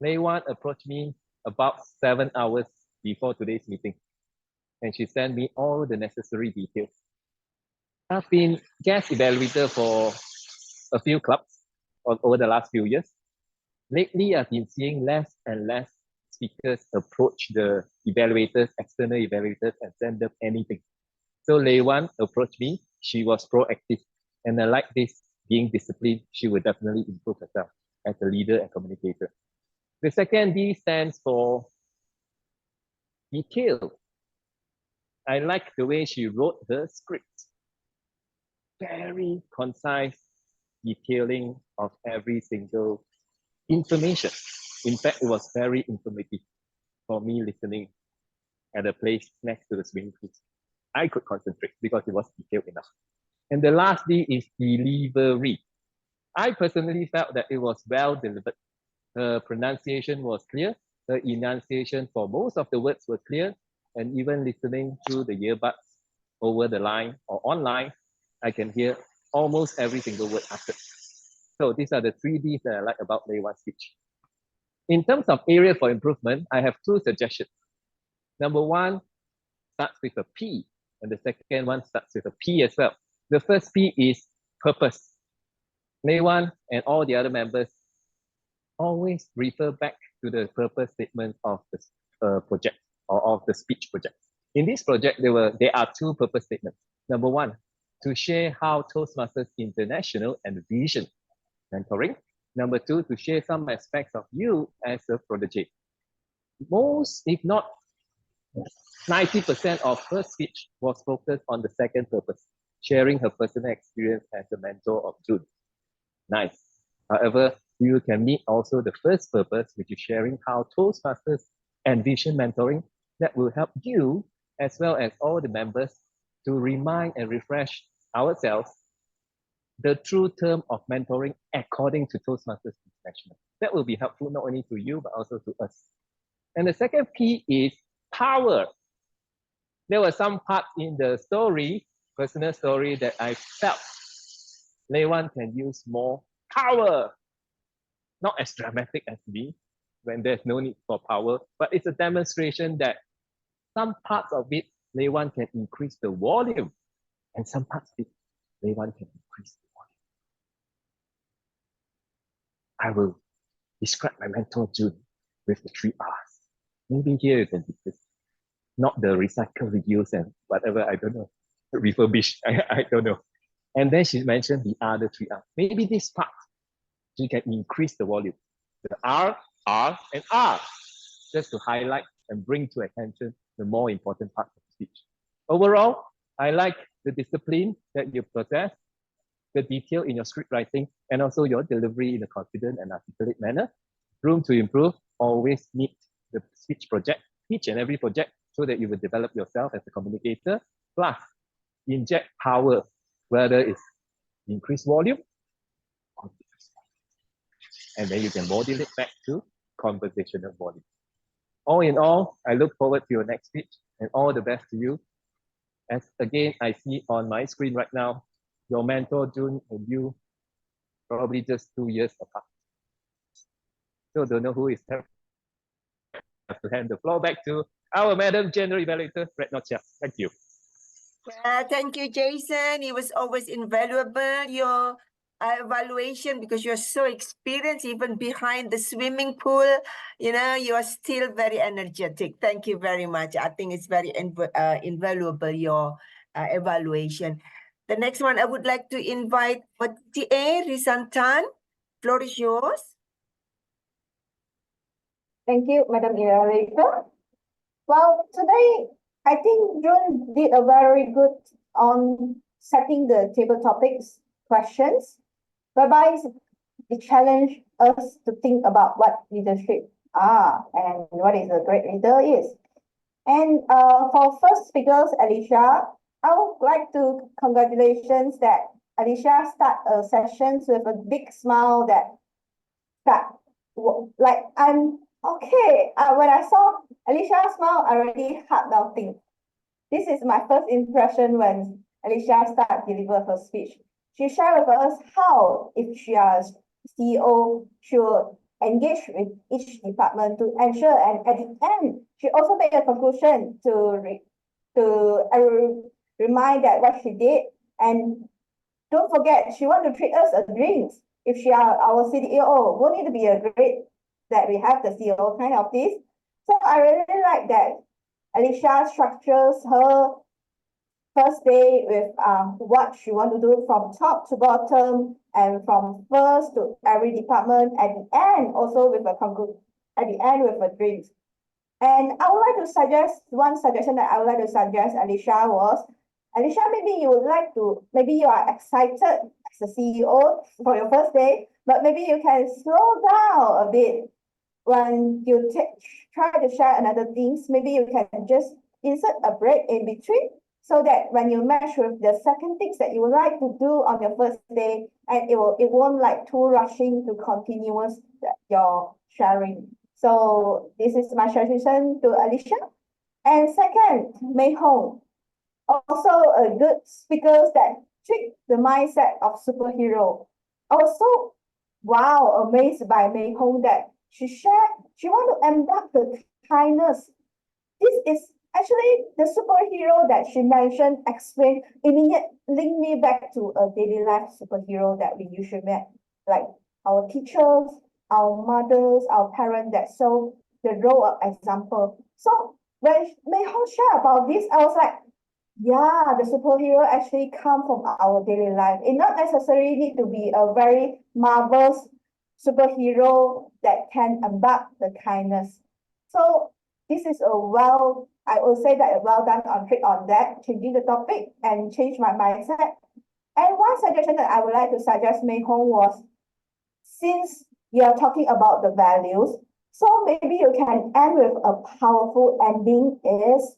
Lei Wan approached me about 7 hours before today's meeting, and she sent me all the necessary details. I've been guest evaluator for a few clubs over the last few years. Lately, I've been seeing less and less speakers approach the evaluators, external evaluators, and send them anything. So Lei Wan approached me. She was proactive, and I like this, being disciplined. She will definitely improve herself as a leader and communicator. The second D stands for detail. I like the way she wrote her script. Very concise detailing of every single information. In fact, it was very informative for me listening at a place next to the swimming pool. I could concentrate because it was detailed enough. And the last D is delivery. I personally felt that it was well delivered. Her pronunciation was clear. Her enunciation for most of the words were clear. And even listening through the earbuds over the line or online, I can hear almost every single word uttered. So these are the 3 Ds that I like about Lei Wan's speech. In terms of area for improvement, I have 2 suggestions. Number 1 starts with a P, and the second one starts with a P as well. The first P is purpose. Lei Wan and all the other members always refer back to the purpose statement of the project or of the speech project. In this project, there are 2 purpose statements. Number 1, to share how Toastmasters International envision mentoring. Number 2, to share some aspects of you as a protege. Most, if not 90% of her speech was focused on the second purpose, sharing her personal experience as a mentor of June. Nice. However, you can meet also the first purpose, which is sharing how Toastmasters envision mentoring that will help you as well as all the members to remind and refresh ourselves the true term of mentoring according to Toastmasters International. That will be helpful not only to you, but also to us. And the second P is power. There were some parts in the story, personal story, that I felt Lei Wan can use more power. Not as dramatic as me, when there's no need for power, but it's a demonstration that some parts of it, Lei Wan can increase the volume, and some parts of it, Lei Wan can increase the volume. I will describe my mentor June with the 3 R's. Maybe here you can do this. Not the recycle, reuse, and whatever, I don't know. Refurbish, I don't know. And then she mentioned the other 3 R's. Maybe this part, she can increase the volume. The R, R, and R, just to highlight and bring to attention the more important parts of the speech. Overall, I like the discipline that you possess, the detail in your script writing, and also your delivery in a confident and articulate manner. Room to improve, always meet the speech project, each and every project, so that you will develop yourself as a communicator, plus inject power, whether it's increased volume or decreased volume. And then you can modulate back to conversational volume. All in all, I look forward to your next speech and all the best to you. As again, I see on my screen right now, your mentor June and you probably just 2 years apart. So don't know who is there. I have to hand the floor back to our Madam General Evaluator, Retno Chia. Thank you. Thank you, Jason. It was always invaluable, your evaluation, because you're so experienced, even behind the swimming pool. You know, you are still very energetic. Thank you very much. I think it's very invaluable, your evaluation. The next one, I would like to invite TA Risantan. Floor is yours. Thank you, Madam Evaluator. Well, today, I think June did a very good on setting the table topics questions, whereby it challenged us to think about what leadership are and what is a great leader is. And for first speakers, Alicia, I would like to congratulations that Alicia start sessions with a big smile that like I'm okay. When I saw Alicia smile, I already heart melting. This is my first impression when Alicia started deliver her speech. She shared with us how, if she is CEO, she will engage with each department to ensure, and at the end, she also made a conclusion to remind that what she did. And don't forget, she want to treat us a drinks. If she are our CDO, won't it be a great that we have the CEO kind of this? So I really like that Alicia structures her first day with what she want to do from top to bottom and from first to every department. At the end, also with a conclusion. At the end, with a dreams. And I would like to suggest one suggestion that I would like to suggest, Alicia, was Alicia, maybe you would like to, maybe you are excited as a CEO for your first day, but maybe you can slow down a bit when you try to share another things. Maybe you can just insert a break in between so that when you match with the second things that you would like to do on your first day, and it won't like too rushing to continuous your sharing. So this is my suggestion to Alicia. And second, Mei Hong, also a good speaker that trick the mindset of superhero. Also, wow, amazed by Mei Hong that she want to embark the kindness. This is actually the superhero that she mentioned, explained, immediately link me back to a daily life superhero that we usually met, like our teachers, our mothers, our parents that show the role of example. So when Mei Hong shared about this, I was like, yeah, the superhero actually come from our daily life. It not necessarily need to be a very marvelous superhero that can embark the kindness. So this is I will say that a well done on trick on that, changing the topic and change my mindset. And one suggestion that I would like to suggest Mei Hong was, since you are talking about the values, so maybe you can end with a powerful ending is,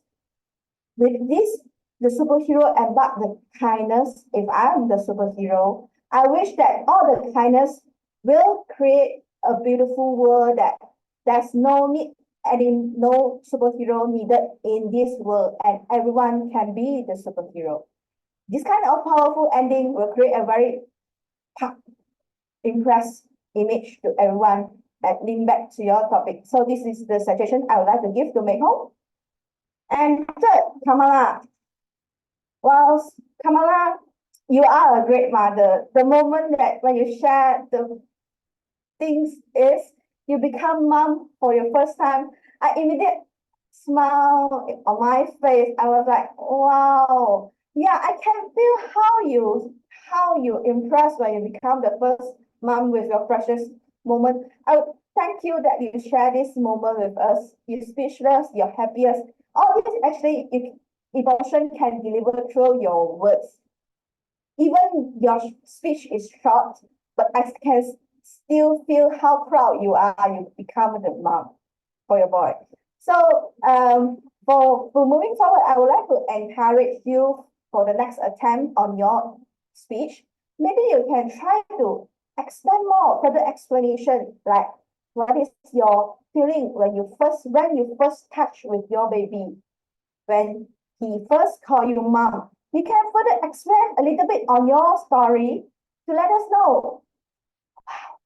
with this, the superhero embark the kindness. If I am the superhero, I wish that all the kindness will create a beautiful world that there's no need, no superhero needed in this world, and everyone can be the superhero. This kind of powerful ending will create a very impressed image to everyone and link back to your topic. So this is the suggestion I would like to give to Mei Hong. And third, Kamala. Well, Kamala, you are a great mother. The moment that when you share the things is you become mom for your first time, I immediately smile on my face. I was like, wow. Yeah, I can feel how you impress when you become the first mom with your precious moment. I would thank you that you share this moment with us. You're speechless, you're happiest. All this actually, emotion can deliver through your words. Even your speech is short, but I can still feel how proud you are. You become the mom for your boy. So for moving forward, I would like to encourage you for the next attempt on your speech. Maybe you can try to extend more further explanation, like what is your feeling when you first touch with your baby, when he first called you mom. You can further expand a little bit on your story to let us know, wow,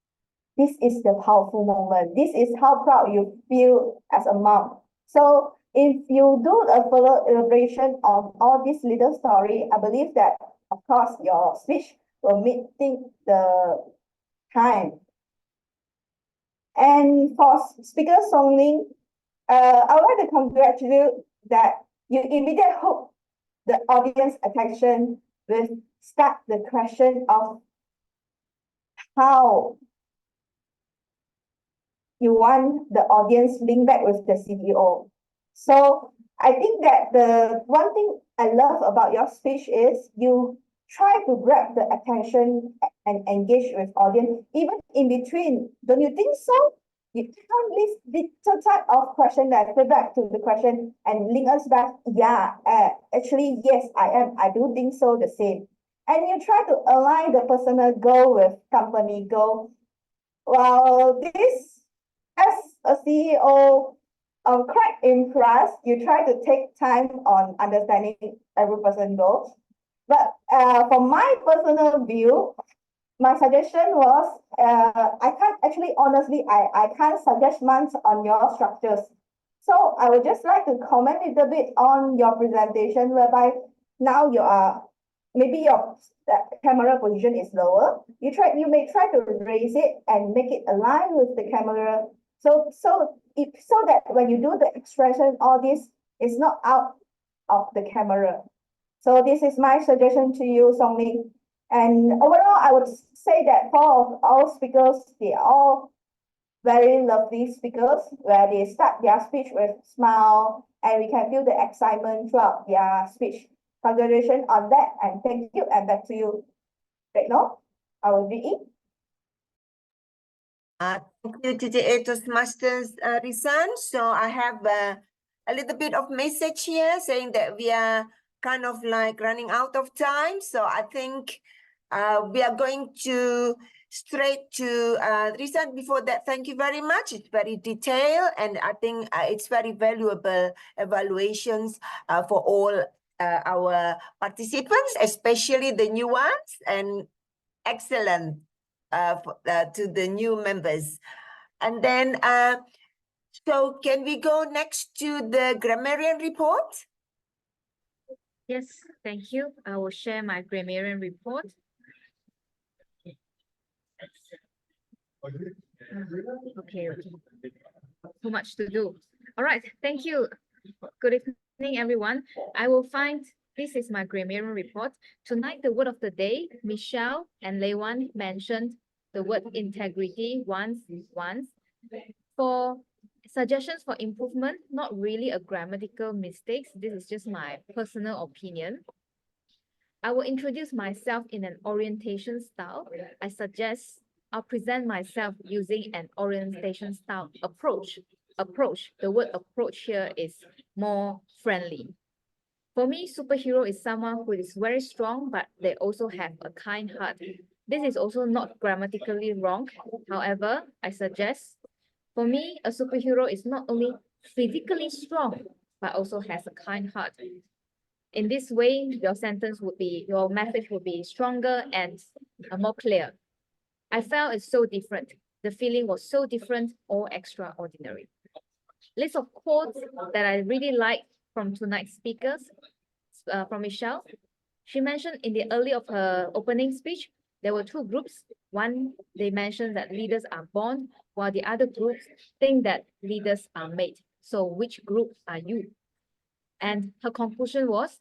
this is the powerful moment. This is how proud you feel as a mom. So if you do a further elaboration on all this little story, I believe that, of course, your speech will meet the time. And for Speaker Song Ling, I would like to congratulate you that you immediately hook the audience attention with start the question of how you want the audience link back with the CEO. So I think that the one thing I love about your speech is you try to grab the attention and engage with audience, even in between. Don't you think so? You can't list the type of question that go back to the question and link us back. Yeah, actually, yes, I am. I do think so, the same. And you try to align the personal goal with company goal. Well, this, as a CEO, I'm quite impressed. You try to take time on understanding every person's goals. But from my personal view, my suggestion was, I can't actually, honestly, I can't suggest much on your structures. So I would just like to comment a little bit on your presentation, whereby now you are, maybe your camera position is lower. You may try to raise it and make it align with the camera. So that when you do the expression, all this is not out of the camera. So this is my suggestion to you, Song Ling. And overall, I would say that four of our speakers, they all very lovely speakers where they start their speech with smile and we can feel the excitement throughout their speech. Congratulations on that and thank you and back to you. Right now, our VE. Thank you, TTA Toastmasters Risan. So I have a little bit of message here saying that we are kind of like running out of time. So I think we are going to straight to Risan. Before that, thank you very much. It's very detailed and I think it's very valuable evaluations for all our participants, especially the new ones, and excellent to the new members. And then, so can we go next to the grammarian report? Yes, thank you. I will share my grammarian report. Okay, too much to do. All right, thank you. Good evening, everyone. I will find, this is my grammarian report. Tonight, the word of the day, Michelle and Leiwan mentioned the word integrity once. For suggestions for improvement, not really a grammatical mistakes. This is just my personal opinion. I will introduce myself in an orientation style. I suggest I'll present myself using an orientation style approach. The word approach here is more friendly. For me, superhero is someone who is very strong, but they also have a kind heart. This is also not grammatically wrong. However, I suggest, for me, a superhero is not only physically strong, but also has a kind heart. In this way, your message would be stronger and more clear. I felt it's so different. The feeling was so different or extraordinary. List of quotes that I really like from tonight's speakers, from Michelle. She mentioned in the early of her opening speech, there were two groups. One, they mentioned that leaders are born, while the other groups think that leaders are made. So which group are you? And her conclusion was,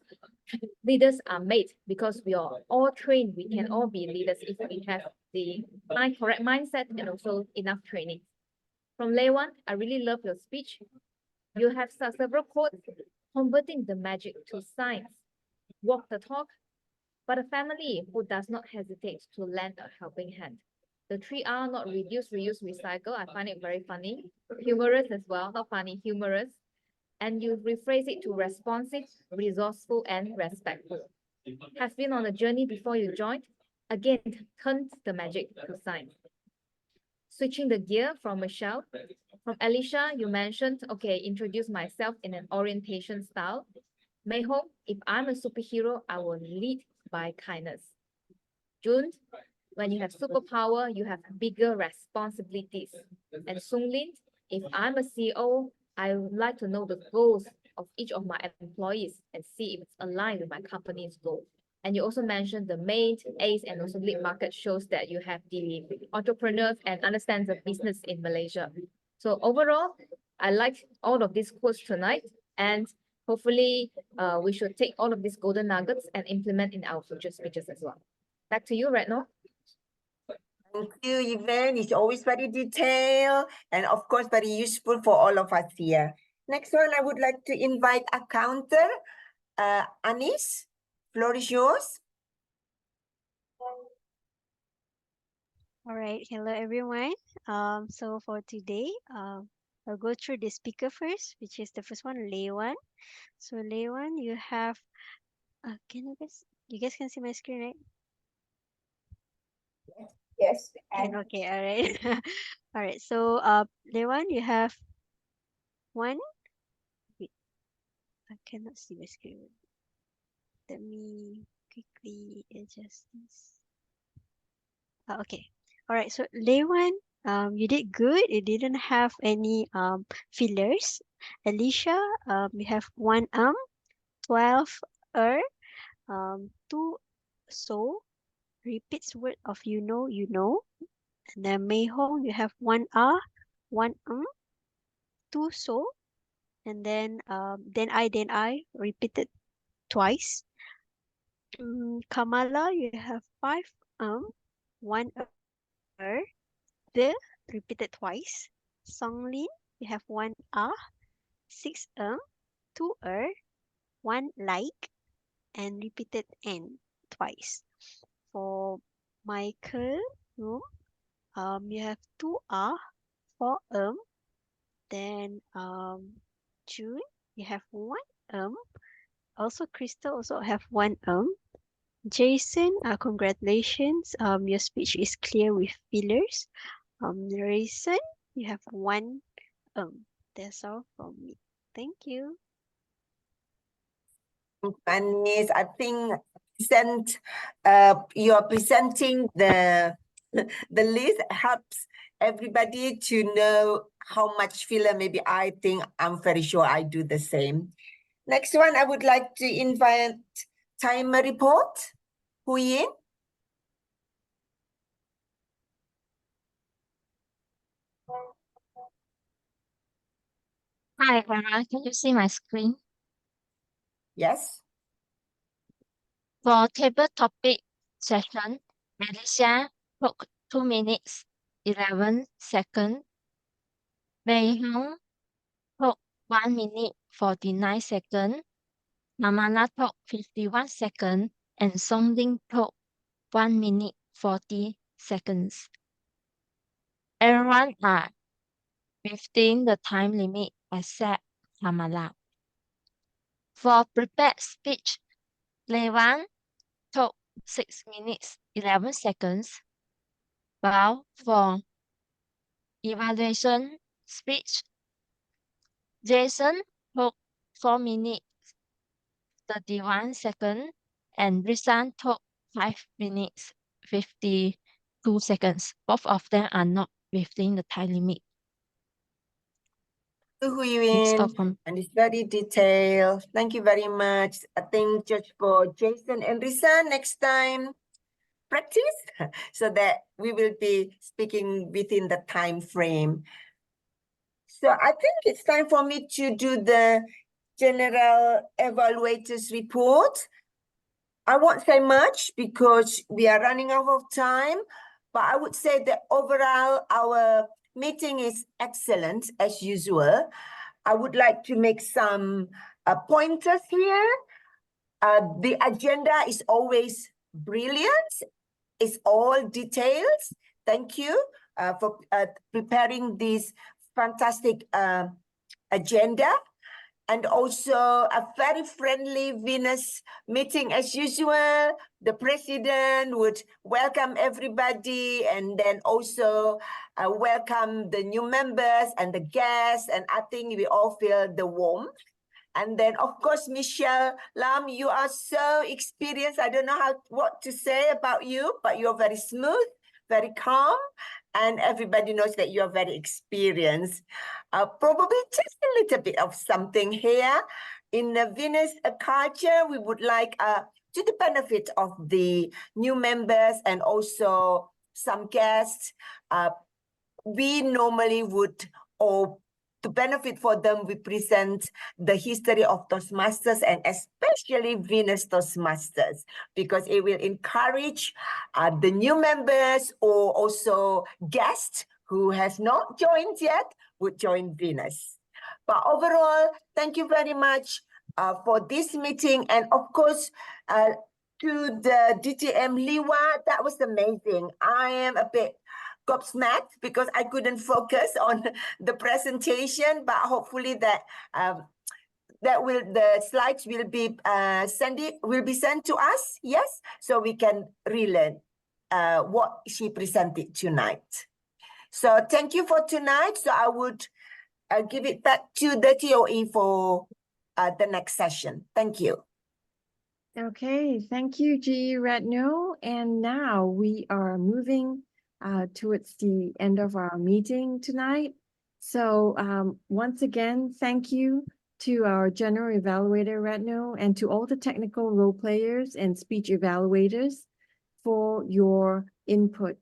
leaders are made because we are all trained. We can all be leaders if we have the correct mindset and also enough training. From Leiwan, I really love your speech. You have several quotes, converting the magic to science, walk the talk, but a family who does not hesitate to lend a helping hand. The 3R, not reduce, reuse, recycle, I find it very funny. Humorous as well, not funny, humorous. And you rephrase it to responsive, resourceful, and respectful. Have been on a journey before you joined? Again, turns the magic to science. Switching the gear from Michelle. From Alicia, you mentioned, okay, introduce myself in an orientation style. Mei Hong, if I'm a superhero, I will lead by kindness. June, when you have superpower, you have bigger responsibilities. And Sung Lin, if I'm a CEO, I would like to know the goals of each of my employees and see if it's aligned with my company's goal. And you also mentioned the main ACE and also lead market shows that you have the entrepreneurs and understands the business in Malaysia. So overall, I like all of these quotes tonight, and hopefully we should take all of these golden nuggets and implement in our future speeches as well. Back to you, Retno. Thank you, Yvonne. It's always very detailed and of course very useful for all of us here. Next one, I would like to invite accountant Anis. Floor is yours. All right, hello everyone. So for today, I'll go through the speaker first, which is the first one, Leiwan. So Leiwan, you have, can you guys can see my screen, right? Yes. And Okay, all right. All right, so Leiwan, you have one. Wait, I cannot see my screen. Let me quickly adjust this. Okay. All right. So Leiwan, you did good. You didn't have any fillers. Alicia, you have one 12 two so repeats word of you know. And then Mei Hong, you have one one two so, and then I repeated twice. Kamala, you have five one the repeated twice. Songlin, you have 1 ah, 6 2 1 like, and repeated n twice. For Michael room, you have 2 ah, 4 then June, you have 1 also Crystal also have 1 Jason, congratulations. Your speech is clear with fillers. Raisin, you have 1 that's all from me. Thank you. Anis, I think you are presenting the list helps everybody to know how much filler. Maybe I'm very sure I do the same. Next one, I would like to invite timer report. Hu Yin. Hi, everyone. Can you see my screen? Yes. For table topic session, Malaysia took 2 minutes, 11 seconds. Wei Hong took 1 minute, 49 seconds. Namana took 51 seconds. And Songling took 1 minute, 40 seconds. Everyone are within the time limit except Hamala. For prepared speech, Lewan took 6 minutes, 11 seconds. While for evaluation speech, Jason took 4 minutes, 31 seconds, and Risan took 5 minutes, 52 seconds. Both of them are not within the time limit. Hu Yin, and it's very detailed. Thank you very much. I think just for Jason and Risa, next time practice so that we will be speaking within the time frame. So I think it's time for me to do the general evaluators report. I won't say much because we are running out of time, but I would say that overall our meeting is excellent as usual. I would like to make some pointers here. The agenda is always brilliant. It's all details. Thank you for preparing this fantastic agenda. And also a very friendly Venus meeting as usual. The president would welcome everybody and then also welcome the new members and the guests. And I think we all feel the warmth. And then, of course, Michelle Lam, you are so experienced. I don't know what to say about you, but you're very smooth, very calm, and everybody knows that you're very experienced. Probably just a little bit of something here. In the Venus culture, we would like to the benefit of the new members and also some guests, we normally would, or to benefit for them, we present the history of Toastmasters and especially Venus Toastmasters, because it will encourage the new members or also guests who has not joined yet would join Venus. But overall, thank you very much for this meeting. And of course, to the DTM Liwa, that was amazing. I am a bit gobsmacked because I couldn't focus on the presentation, but hopefully that the slides will be sent to us, yes, so we can relearn what she presented tonight. So thank you for tonight. So I would give it back to the TOE for the next session. Thank you. Okay, thank you, G. Ratno. And now we are moving towards the end of our meeting tonight. So once again, thank you to our general evaluator, Ratno, and to all the technical role players and speech evaluators for your input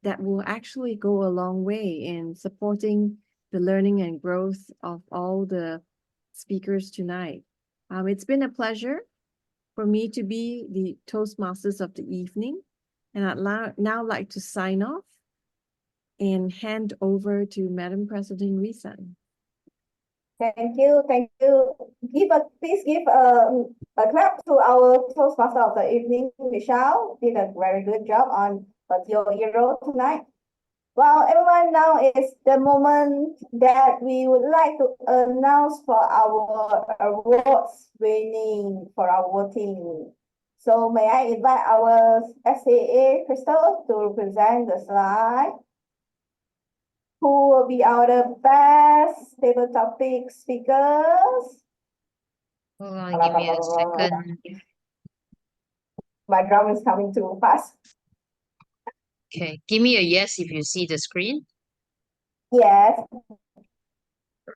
that will actually go a long way in supporting the learning and growth of all the speakers tonight. It's been a pleasure for me to be the Toastmasters of the evening, and I'd now like to sign off. and hand over to Madam President Risan. Thank you, thank you. Please give a clap to our Toastmaster of the evening, Michelle. Did a very good job on your hero tonight. Well, everyone, now is the moment that we would like to announce for our awards winning for our voting. So may I invite our SAA Crystal to present the slide. Who will be our best table topic speakers? Hold on, give me a second. My drum is coming too fast. Okay, give me a yes if you see the screen. Yes.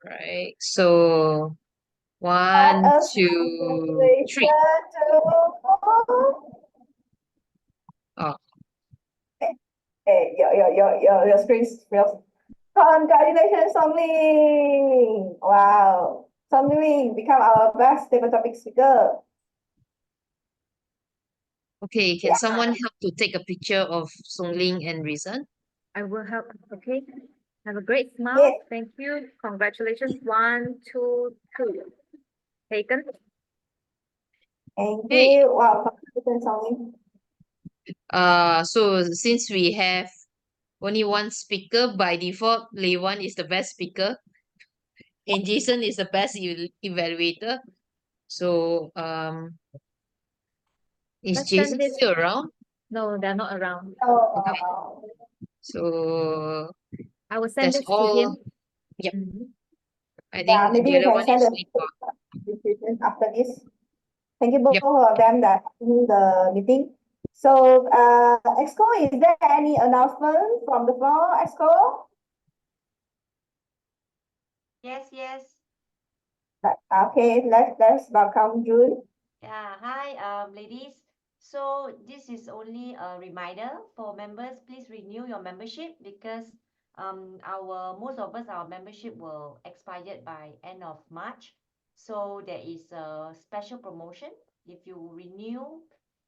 Right. So Let 1, us 2, 3. Oh, Hey, your screen's real. Congratulations, Song Ling! Wow. Song Ling become our best table topic speaker. okay. Can someone help to take a picture of Song Ling and Rizan? I will help. Okay. Have a great smile. Yes. Thank you. Congratulations. 1, 2, 3. Taken. Thank Hey. you. Wow, congratulations, Song Ling. So since we have only one speaker, by default, Lei Wan is the best speaker, and Jason is the best evaluator. So is Let's send Jason this. still around? No, they're not around. Okay. So I will send that's this to all. him. Yep. Mhm. I Yeah, think maybe the you other can one send is the Nipa. decision after this. Thank you both Yep. of them that in the meeting. So, Exco, is there any announcement from the floor, Exco? Yes, yes. Okay, let's welcome June. Yeah, hi, ladies. So this is only a reminder for members. Please renew your membership because our most of us our membership will expire by end of March. So there is a special promotion. If you renew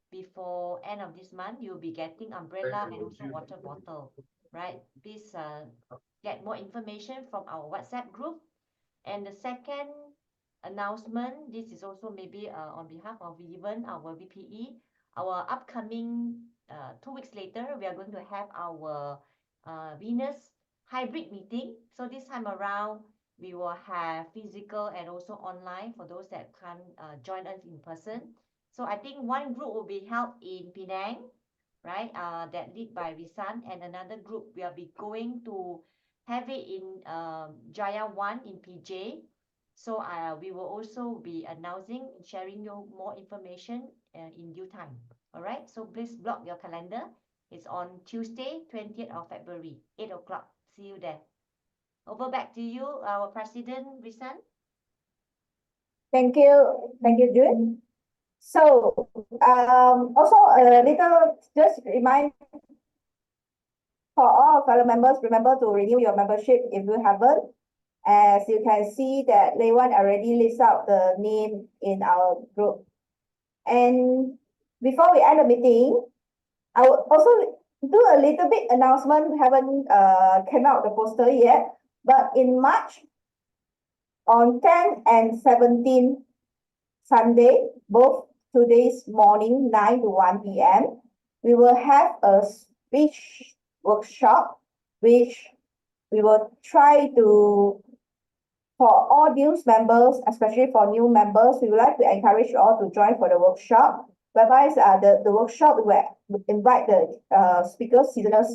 before end of this month, you'll be getting umbrella and also water bottle, right? Please get more information from our WhatsApp group. And the second announcement, this is also maybe on behalf of Vivan, our VPE, our upcoming 2 weeks later, we are going to have our Venus hybrid meeting. So this time around, we will have physical and also online for those that can't join us in person. So I think one group will be held in Penang, right? That lead by Risan, and another group will be going to have it in Jaya 1 in PJ. So we will also be announcing, sharing you more information in due time. All right. So please block your calendar. It's on Tuesday, 20th of February, 8 o'clock. See you there. Over back to you, our President, Risan. Thank you, June. So, also a little just remind for all fellow members, remember to renew your membership if you haven't. As you can see that Lei Wan already lists out the name in our group. And before we end the meeting, I will also do a little bit announcement. We haven't came out the poster yet, but in March, on 10 and 17 Sunday, both today's morning 9 to 1 p.m., we will have a speech workshop, which we will try to, for all new members, especially for new members, we would like to encourage you all to join for the workshop, whereby the workshop will invite the speakers, seasonal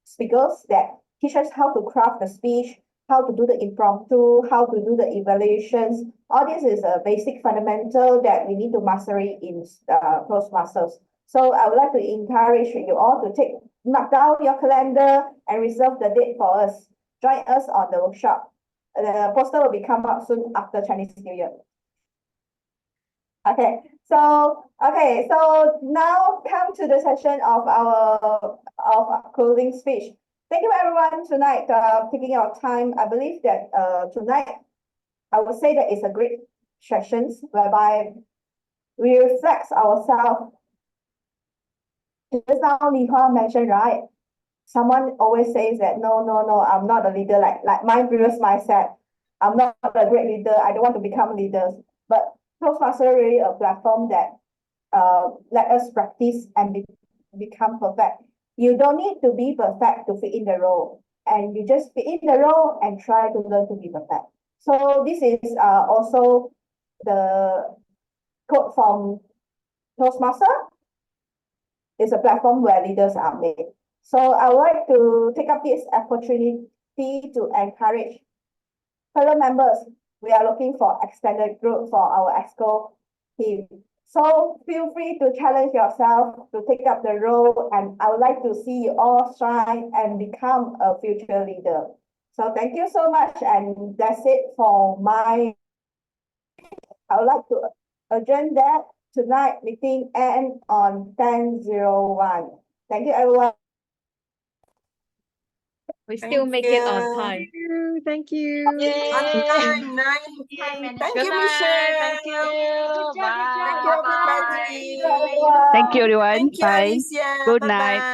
speakers that teach us how to craft the speech, how to do the impromptu, how to do the evaluations. All this is a basic fundamental that we need to master it in Toastmasters. So I would like to encourage you all to mark down your calendar and reserve the date for us. Join us on the workshop. The poster will be come out soon after Chinese New Year. Okay, so now come to the session of our closing speech. Thank you everyone tonight taking your time. I believe that tonight I would say that it's a great sessions whereby we reflect ourselves. Just now Li Hua mentioned, right? someone always says that no, I'm not a leader, like my previous mindset. I'm not a great leader. I don't want to become leaders. But Toastmaster really a platform that let us practice and become perfect. You don't need to be perfect to fit in the role, and you just fit in the role and try to learn to be perfect. So this is also the quote from Toastmaster. It's a platform where leaders are made. So I would like to take up this opportunity to encourage fellow members. We are looking for extended group for our EXCO team. So feel free to challenge yourself to take up the role, and I would like to see you all shine and become a future leader. So thank you so much, and that's it for my. I would like to adjourn that tonight meeting end on 10:01. Thank you, everyone. We still Thank make it on you. time. Thank you. On Yay! time, nice. Time Thank Good you, night. Michelle. Thank you. Good job, Thank you, Bye. everybody. Thank you, everyone. Thank you, Bye. Alicia. Good night.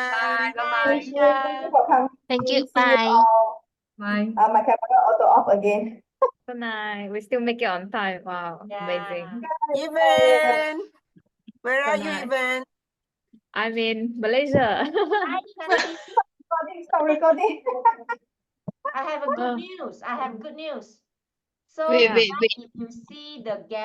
Bye-bye. Thank you. Thank you for coming. Thank you. See you Bye. all. Bye. My camera auto off again. Good night. We still make it on time. Wow, amazing. Evan, where are Good you, night. Evan? I'm in Malaysia. Stop recording. I have a good news. I have good news. So Wait, Yeah. wait, wait. if you see the guest